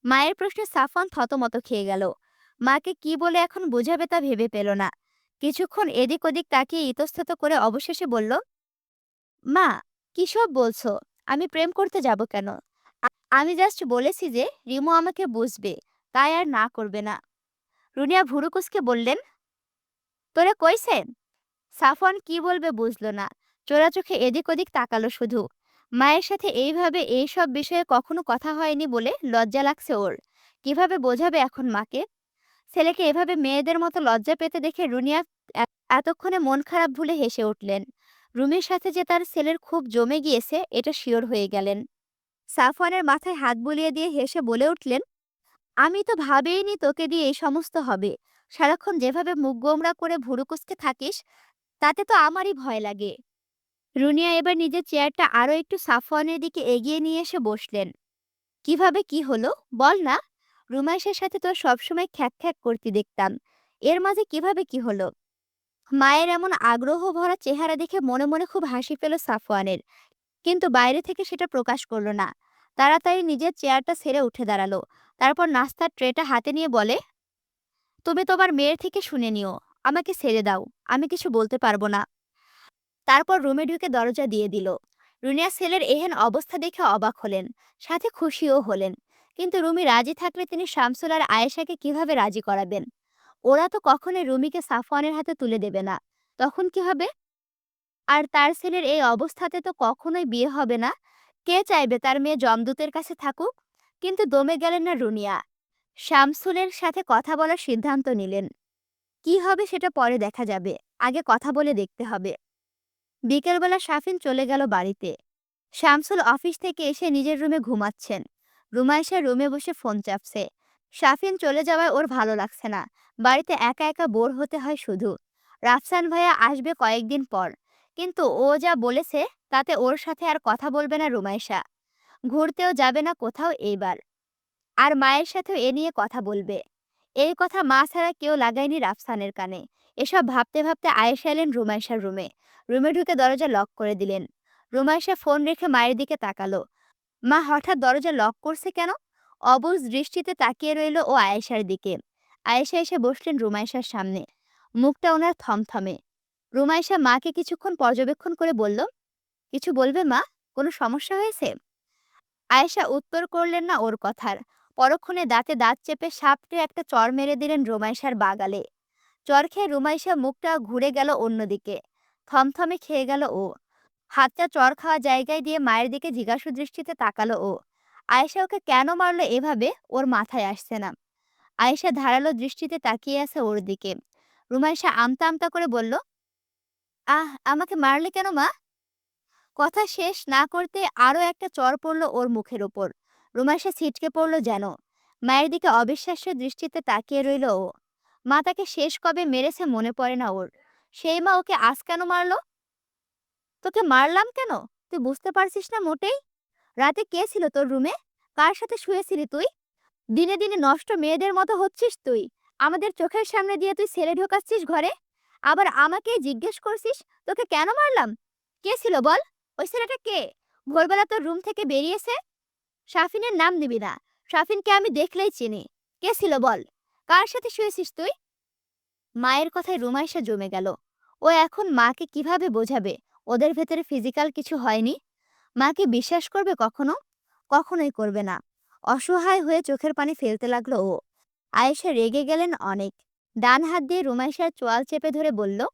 মায়ের প্রশ্নে সাফওয়ান থতমত খেয়ে গেল। মাকে কি বলে এখন বোঝাবে তা ভেবে পেল না। কিছুক্ষণ এদিক ওদিক তাকিয়ে ইতস্তত করে অবশেষে বলল, "মা, কি সব বলছো? আমি প্রেম করতে যাব কেন? আমি জাস্ট বলেছি যে রিমু আমাকে বুঝবে, তাই আর না করবে না।" রুনিয়া ভুরু কুঁচকে বললেন, "তোরে কইছেন?" সাফওয়ান কি বলবে বুঝল না। চোরা চোখে এদিক ওদিক তাকালো শুধু। মায়ের সাথে এইভাবে এইসব বিষয়ে কখনো কথা হয়নি বলে লজ্জা লাগছে ওর। কিভাবে বোঝাবে এখন মাকে? ছেলেকে এভাবে মেয়েদের মতো লজ্জা পেতে দেখে রুনিয়া এতক্ষণে মন খারাপ ভুলে হেসে উঠলেন। রুমির সাথে যে তার ছেলের খুব জমে গিয়েছে এটা শিওর হয়ে গেলেন। সাফওয়ানের মাথায় হাত বুলিয়ে দিয়ে হেসে বলে উঠলেন, "আমি তো ভাবিইনি তোকে দিয়ে এই সমস্ত হবে। সারাক্ষণ যেভাবে মুখ গোমড়া করে ভুরু কুঁচকে থাকিস, তাতে তো আমারই ভয় লাগে।" রুনিয়া এবার নিজের চেয়ারটা আরো একটু সাফওয়ানের দিকে এগিয়ে নিয়ে এসে বসলেন। "কিভাবে কি হলো? বল না। রুমাইশের সাথে তোর সবসময় খ্যাঁক খ্যাঁক করতে দেখতাম। এর মাঝে কিভাবে কি হলো?" মায়ের এমন আগ্রহ ভরা চেহারা দেখে মনে মনে খুব হাসি পেল সাফওয়ানের, কিন্তু বাইরে থেকে সেটা প্রকাশ করলো না। তাড়াতাড়ি নিজের চেয়ারটা ছেড়ে উঠে দাঁড়ালো। তারপর নাস্তার ট্রেটা হাতে নিয়ে বলে, "তুমি তোমার মেয়ের থেকে শুনে নিও। আমাকে ছেড়ে দাও। আমি কিছু বলতে পারবো না।" তারপর রুমে ঢুকে দরজা দিয়ে দিল। রুনিয়া ছেলের এহেন অবস্থা দেখে অবাক হলেন, সাথে খুশিও হলেন। কিন্তু রুমি রাজি থাকলে তিনি শামসুল আর আয়েশাকে কিভাবে রাজি করাবেন? ওরা তো কখনোই রুমিকে সাফওয়ানের হাতে তুলে দেবে না। তখন কি হবে? আর তার ছেলের এই অবস্থাতে তো কখনোই বিয়ে হবে না। কে চাইবে তার মেয়ে যমদূতের কাছে থাকুক? কিন্তু দমে গেলেন না রুনিয়া। শামসুলের সাথে কথা বলার সিদ্ধান্ত নিলেন। কি হবে সেটা পরে দেখা যাবে। আগে কথা বলে দেখতে হবে। বিকেলবেলা শাফিন চলে গেল বাড়িতে। শামসুল অফিস থেকে এসে নিজের রুমে ঘুমাচ্ছেন। রুমাইশা রুমে বসে ফোন চাপছে। শাফিন চলে যাওয়ায় ওর ভালো লাগছে না। বাড়িতে একা একা বোর হতে হয় শুধু। রাফসান ভাইয়া আসবে কয়েকদিন পর, কিন্তু ও যা বলেছে তাতে ওর সাথে আর কথা বলবে না রুমাইশা। ঘুরতেও যাবে না কোথাও এইবার। আর মায়ের সাথেও এ নিয়ে কথা বলবে। এই কথা মা ছাড়া কেউ লাগায়নি রাফসানের কানে। এসব ভাবতে ভাবতে আয়েশা এলেন রুমাইশার রুমে। রুমে ঢুকে দরজা লক করে দিলেন। রুমাইশা ফোন রেখে মায়ের দিকে তাকালো। মা হঠাৎ দরজা লক করছে কেন? অবুঝ দৃষ্টিতে তাকিয়ে রইল ও আয়েশার দিকে। আয়েশা এসে বসলেন রুমাইশার সামনে। মুখটা ওনার থমথমে। রুমাইশা মাকে কিছুক্ষণ পর্যবেক্ষণ করে বলল, "কিছু বলবে মা? কোনো সমস্যা হয়েছে?" আয়েশা উত্তর করলেন না ওর কথার। পরক্ষণে দাঁতে দাঁত চেপে সাপটে একটা চড় মেরে দিলেন রুমাইশার বাগালে। চড় খেয়ে রুমাইশা মুখটা ঘুরে গেল অন্যদিকে। থমথমে খেয়ে গেল ও। হাতটা চড় খাওয়া জায়গায় দিয়ে মায়ের দিকে জিজ্ঞাসু দৃষ্টিতে তাকালো ও। আয়েশা ওকে কেন মারলো এভাবে ওর মাথায় আসছে না। আয়েশা ধারালো দৃষ্টিতে তাকিয়ে আছে ওর দিকে। রুমাইশা আমতা আমতা করে বলল, আমাকে মারলে কেন মা?" কথা শেষ না করতে আরো একটা চড় পড়ল ওর মুখের ওপর। রুমাইশা ছিটকে পড়ল যেন। মায়ের দিকে অবিশ্বাস্য দৃষ্টিতে তাকিয়ে রইল ও। মা তাকে শেষ কবে মেরেছে মনে পড়ে না ওর। সেই মা ওকে আজ কেন মারলো? "তোকে মারলাম কেন? তুই বুঝতে পারছিস না মোটেই? রাতে কে ছিল তোর রুমে? কার সাথে শুয়েছিলি তুই? দিনে দিনে নষ্ট মেয়েদের মতো হচ্ছিস তুই। আমাদের চোখের সামনে দিয়ে তুই ছেলে ঢোকাচ্ছিস ঘরে। আবার আমাকেই জিজ্ঞেস করছিস তোকে কেন মারলাম? কে ছিল বল? ওই ছেলেটা কে? ভোরবেলা তোর রুম থেকে বেরিয়েছে? শাফিনের নাম নিবি না। শাফিনকে আমি দেখলেই চিনি। কে ছিল বল? কার সাথে শুয়েছিস তুই?" মায়ের কথায় রুমাইশা জমে গেল। ও এখন মাকে কিভাবে বোঝাবে ওদের ভেতরে ফিজিক্যাল কিছু হয়নি? মাকে বিশ্বাস করবে কখনো? কখনোই করবে না। অসহায় হয়ে চোখের পানি ফেলতে লাগলো ও। আয়েশা রেগে গেলেন অনেক। ডান হাত দিয়ে রুমাইশার চোয়াল চেপে ধরে বলল,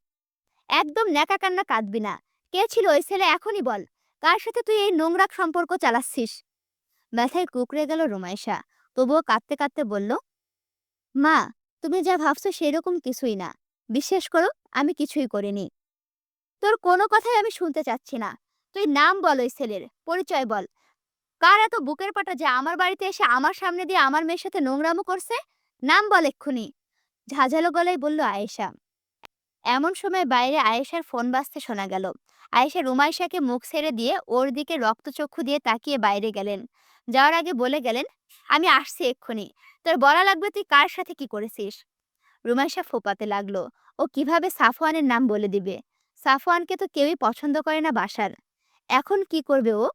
"একদম ন্যাকা কান্না কাঁদবি না। কে ছিল ওই ছেলে এখনই বল। কার সাথে তুই এই নোংরা সম্পর্ক চালাচ্ছিস?" ব্যথায় কুঁকড়ে গেল রুমাইশা। তবুও কাঁদতে কাঁদতে বলল, "মা, তুমি যা ভাবছো সেরকম কিছুই না। বিশ্বাস করো, আমি কিছুই করিনি। তোর কোনো কথাই আমি শুনতে চাচ্ছি না। তুই নাম বল ওই ছেলের, পরিচয় বল। কার এত বুকের পাটা যে আমার বাড়িতে এসে আমার সামনে দিয়ে আমার মেয়ের সাথে নোংরামো করছে? নাম বল এক্ষুনি।" ঝাঁঝালো গলায় বলল আয়েশা। এমন সময় বাইরে আয়েশার ফোন বাজতে শোনা গেল। আয়েশা রুমাইশাকে মুখ ছেড়ে দিয়ে ওর দিকে রক্তচক্ষু দিয়ে তাকিয়ে বাইরে গেলেন। যাওয়ার আগে বলে গেলেন, আমি আসছি এক্ষুনি। তোর বলা লাগবে তুই কার সাথে কি করেছিস। রুমাইশা ফোপাতে লাগলো। ও কিভাবে সাফওয়ানের নাম বলে দিবে? সাফওয়ানকে তো কেউই পছন্দ করে না বাসার। এখন কি করবে ও?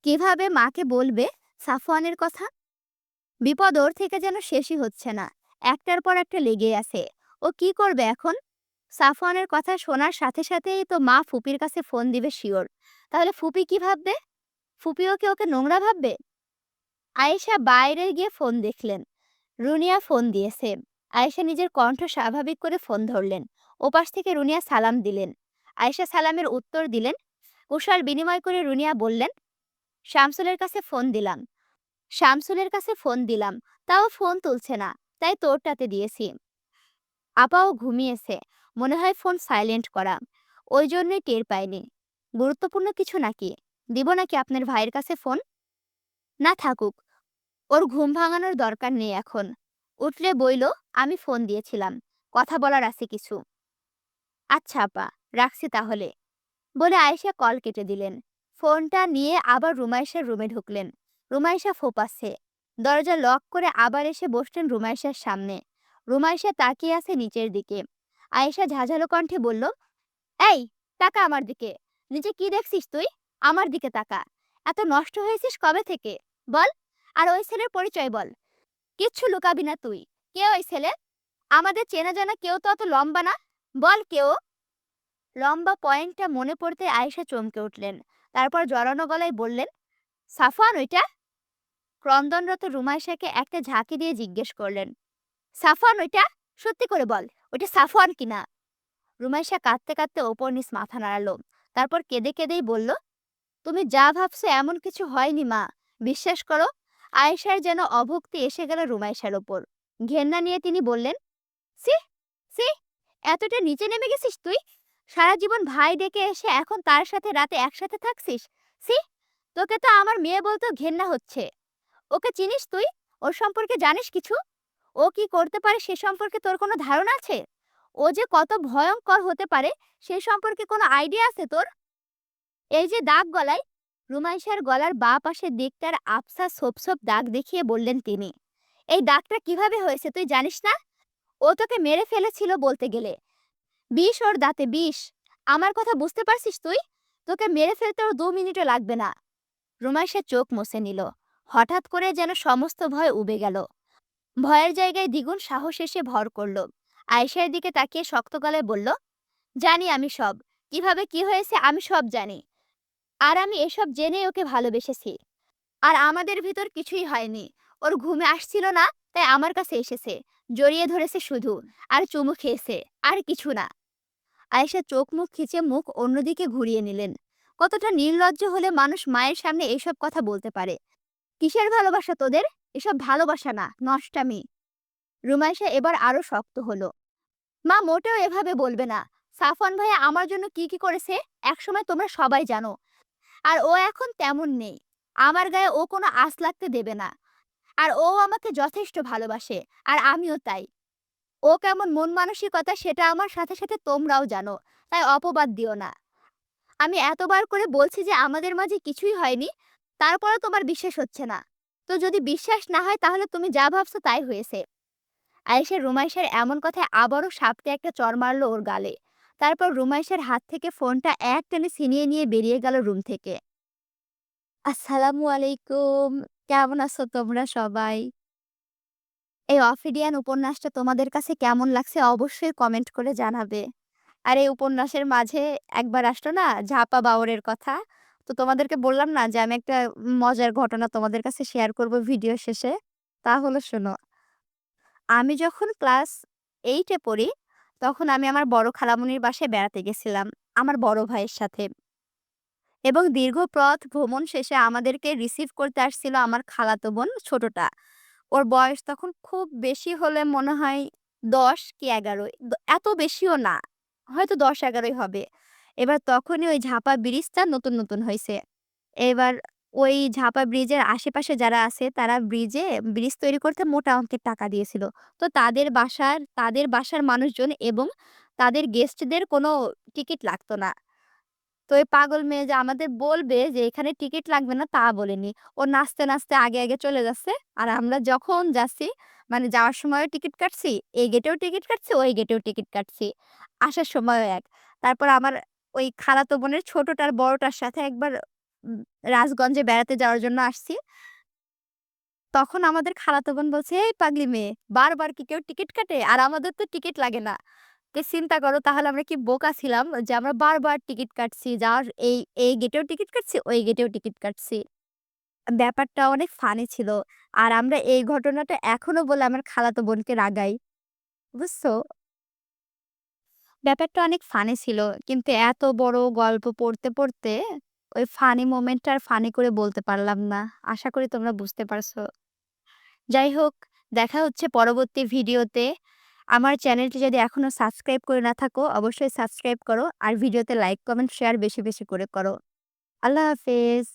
কিভাবে মাকে বলবে সাফওয়ানের কথা? বিপদ ওর থেকে যেন শেষই হচ্ছে না, একটার পর একটা লেগেই আছে। ও কি করবে এখন? সাফওয়ানের কথা শোনার সাথে সাথেই তো মা ফুপির কাছে ফোন দিবে শিওর। তাহলে ফুপি কি ভাববে? ফুপিও কি ওকে নোংরা ভাববে? আয়েশা বাইরে গিয়ে ফোন দেখলেন। রুনিয়া ফোন দিয়েছে। আয়েশা নিজের কণ্ঠ স্বাভাবিক করে ফোন ধরলেন। ওপাশ থেকে রুনিয়া সালাম দিলেন। আয়েশা সালামের উত্তর দিলেন। কুশল বিনিময় করে রুনিয়া বললেন, শামসুলের কাছে ফোন দিলাম। শামসুলের কাছে ফোন দিলাম, তাও ফোন তুলছে না, তাই তোরটাতে দিয়েছি। আপাও ঘুমিয়েছে, মনে হয় ফোন সাইলেন্ট করা, ওই জন্যই টের পায়নি। গুরুত্বপূর্ণ কিছু নাকি? দিব নাকি আপনার ভাইয়ের কাছে ফোন? না থাকুক, ওর ঘুম ভাঙানোর দরকার নেই এখন। উঠলে বইল, আমি ফোন দিয়েছিলাম, কথা বলার আছে কিছু। আচ্ছা আপা, রাখছি তাহলে, বলে আয়েশা কল কেটে দিলেন। ফোনটা নিয়ে আবার রুমাইশার রুমে ঢুকলেন। রুমাইশা ফোপাচ্ছে। দরজা লক করে আবার এসে বসলেন রুমাইশার সামনে। রুমাইশা তাকিয়ে আছে নিচের দিকে। আয়েশা ঝাঝালো কণ্ঠে বলল, এই, তাকা আমার দিকে। নিচে কি দেখছিস তুই? আমার দিকে তাকা। এত নষ্ট হয়েছিস কবে থেকে? বল। আর ওই ছেলের পরিচয় বল। কিচ্ছু লুকাবি না তুই। কে ওই ছেলে? আমাদের চেনা জানা কেউ তো অত লম্বা না। বল কেউ। লম্বা পয়েন্টটা মনে পড়তে আয়েশা চমকে উঠলেন। তারপর জড়ানো গলায় বললেন, সাফওয়ান ওইটা? ক্রন্দনরত রুমাইশাকে একটা ঝাঁকি দিয়ে জিজ্ঞেস করলেন, সাফওয়ান ওইটা? সত্যি করে বল, ওইটা সাফওয়ান কিনা? রুমাইশা কাঁদতে কাঁদতে ওপর নিচ মাথা নাড়ালো। তারপর কেঁদে কেঁদেই বলল, তুমি যা ভাবছো এমন কিছু হয়নি মা, বিশ্বাস করো। আয়েশার যেন অভক্তি এসে গেল রুমাইশার ওপর। ঘেন্না নিয়ে তিনি বললেন, সি, সি, এতটা নিচে নেমে গেছিস তুই? সারা জীবন ভাই ডেকে এসে এখন তার সাথে রাতে একসাথে থাকছিস? সি, তোকে তো আমার মেয়ে বলতেও ঘেন্না হচ্ছে। ওকে চিনিস তুই? ওর সম্পর্কে জানিস কিছু? ও কি করতে পারে সে সম্পর্কে তোর কোনো ধারণা আছে? ও যে কত ভয়ঙ্কর হতে পারে সে সম্পর্কে কোনো আইডিয়া আছে তোর? এই যে দাগ গলায়। রুমাইশার গলার বাঁ পাশের দিকটার আবছা ছোপ ছোপ দাগ দেখিয়ে বললেন তিনি, এই দাগটা কিভাবে হয়েছে তুই জানিস না? ও তোকে মেরে ফেলেছিল বলতে গেলে। বিষ ওর দাঁতে, বিষ। আমার কথা বুঝতে পারছিস তুই? তোকে মেরে ফেলতে ওর 2 মিনিটও লাগবে না। রুমাইশা চোখ মুছে নিল। হঠাৎ করে যেন সমস্ত ভয় উবে গেল। ভয়ের জায়গায় দ্বিগুণ সাহস এসে ভর করল। আয়েশার দিকে তাকিয়ে শক্ত গলায় বলল, জানি আমি সব। কিভাবে কি হয়েছে আমি সব জানি। আর আমি এসব জেনেই ওকে ভালোবেসেছি। আর আমাদের ভিতর কিছুই হয়নি। ওর ঘুমে আসছিল না, তাই আমার কাছে এসেছে। জড়িয়ে ধরেছে শুধু, আর চুমু খেয়েছে, আর কিছু না। আয়েশা চোখ মুখ খিচে মুখ অন্যদিকে ঘুরিয়ে নিলেন। কতটা নির্লজ্জ হলে মানুষ মায়ের সামনে এইসব কথা বলতে পারে? কিসের ভালোবাসা তোদের? এসব ভালোবাসা না, নষ্টামি। রুমাইশা এবার আরো শক্ত হলো। মা মোটেও এভাবে বলবে না। সাফওয়ান ভাইয়া আমার জন্য কি কি করেছে একসময় তোমরা সবাই জানো। আর ও এখন তেমন নেই। আমার গায়ে ও কোনো আঁচ লাগতে দেবে না। আর ও আমাকে যথেষ্ট ভালোবাসে, আর আমিও তাই। ও কেমন মন মানসিকতা সেটা আমার সাথে সাথে তোমরাও জানো, তাই অপবাদ দিও না। আমি এতবার করে বলছি যে আমাদের মাঝে কিছুই হয়নি, তারপরও তোমার বিশ্বাস হচ্ছে না। তো যদি বিশ্বাস না হয় তাহলে তুমি যা ভাবছো তাই হয়েছে। আয়েশা রুমাইশার এমন কথায় আবারও সাপটে একটা চড় মারল ওর গালে। তারপর রুমাইশার হাত থেকে ফোনটা এক টেনে ছিনিয়ে নিয়ে বেরিয়ে গেল রুম থেকে। আসসালামু আলাইকুম, কেমন আছো তোমরা সবাই? এই অফিডিয়ান উপন্যাসটা তোমাদের কাছে কেমন লাগছে অবশ্যই কমেন্ট করে জানাবে। আর এই উপন্যাসের মাঝে একবার আসলো না ঝাপা বাওরের কথা। তো তোমাদেরকে বললাম না যে আমি একটা মজার ঘটনা তোমাদের কাছে শেয়ার করব ভিডিও শেষে। তা হলো শোনো। আমি যখন ক্লাস 8 এ পড়ি, তখন আমি আমার বড় খালামণির বাসায় বেড়াতে গেছিলাম আমার বড় ভাইয়ের সাথে। এবং দীর্ঘ পথ ভ্রমণ শেষে আমাদেরকে রিসিভ করতে আসছিল আমার খালাতো বোন ছোটটা। ওর বয়স তখন খুব বেশি হলে মনে হয় ১০ কি ১১, এত বেশিও না। হয়তো ১০-১১ হবে। এবার তখনই ওই ঝাপা ব্রিজটা নতুন, নতুন হইছে। এবার ওই ঝাপা ব্রিজের আশেপাশে যারা আছে তারা ব্রিজ তৈরি করতে মোটা অঙ্কের টাকা দিয়েছিল। তো তাদের বাসার মানুষজন এবং তাদের গেস্টদের কোনো টিকিট লাগতো না। তো এই পাগল মেয়ে যে আমাদের বলবে যে এখানে টিকিট লাগবে না তা বলেনি। ও নাচতে, নাচতে আগে চলে যাচ্ছে। আর আমরা যখন যাচ্ছি মানে যাওয়ার সময়ও টিকিট কাটছি, এই গেটেও টিকিট কাটছি, ওই গেটেও টিকিট কাটছি। আসার সময়ও এক। তারপর আমার ওই খালাতো বোনের ছোটটার বড়টার সাথে একবার উম রাজগঞ্জে বেড়াতে যাওয়ার জন্য আসছি। তখন আমাদের খালাতো বোন বলছে, "এই পাগলি মেয়ে, বারবার কি কেউ টিকিট কাটে? আর আমাদের তো টিকিট লাগে না।" তো চিন্তা করো তাহলে আমরা কি বোকা ছিলাম যে আমরা বারবার টিকিট কাটছি। যাওয়ার এই গেটেও টিকিট কাটছি, ওই গেটেও টিকিট কাটছি। ব্যাপারটা অনেক ফানি ছিল। আর আমরা এই ঘটনাটা এখনো বলে আমার খালাতো বোনকে রাগাই। বুঝছো? ব্যাপারটা অনেক ফানি ছিল। কিন্তু এত বড় গল্প পড়তে ওই ফানি মোমেন্টটা আর ফানি করে বলতে পারলাম না। আশা করি তোমরা বুঝতে পারছো। যাই হোক, দেখা হচ্ছে পরবর্তী ভিডিওতে। আমার চ্যানেলটি যদি এখনো সাবস্ক্রাইব করে না থাকো, অবশ্যই সাবস্ক্রাইব করো। আর ভিডিওতে লাইক, কমেন্ট, শেয়ার বেশি করে করো। আল্লাহ হাফেজ।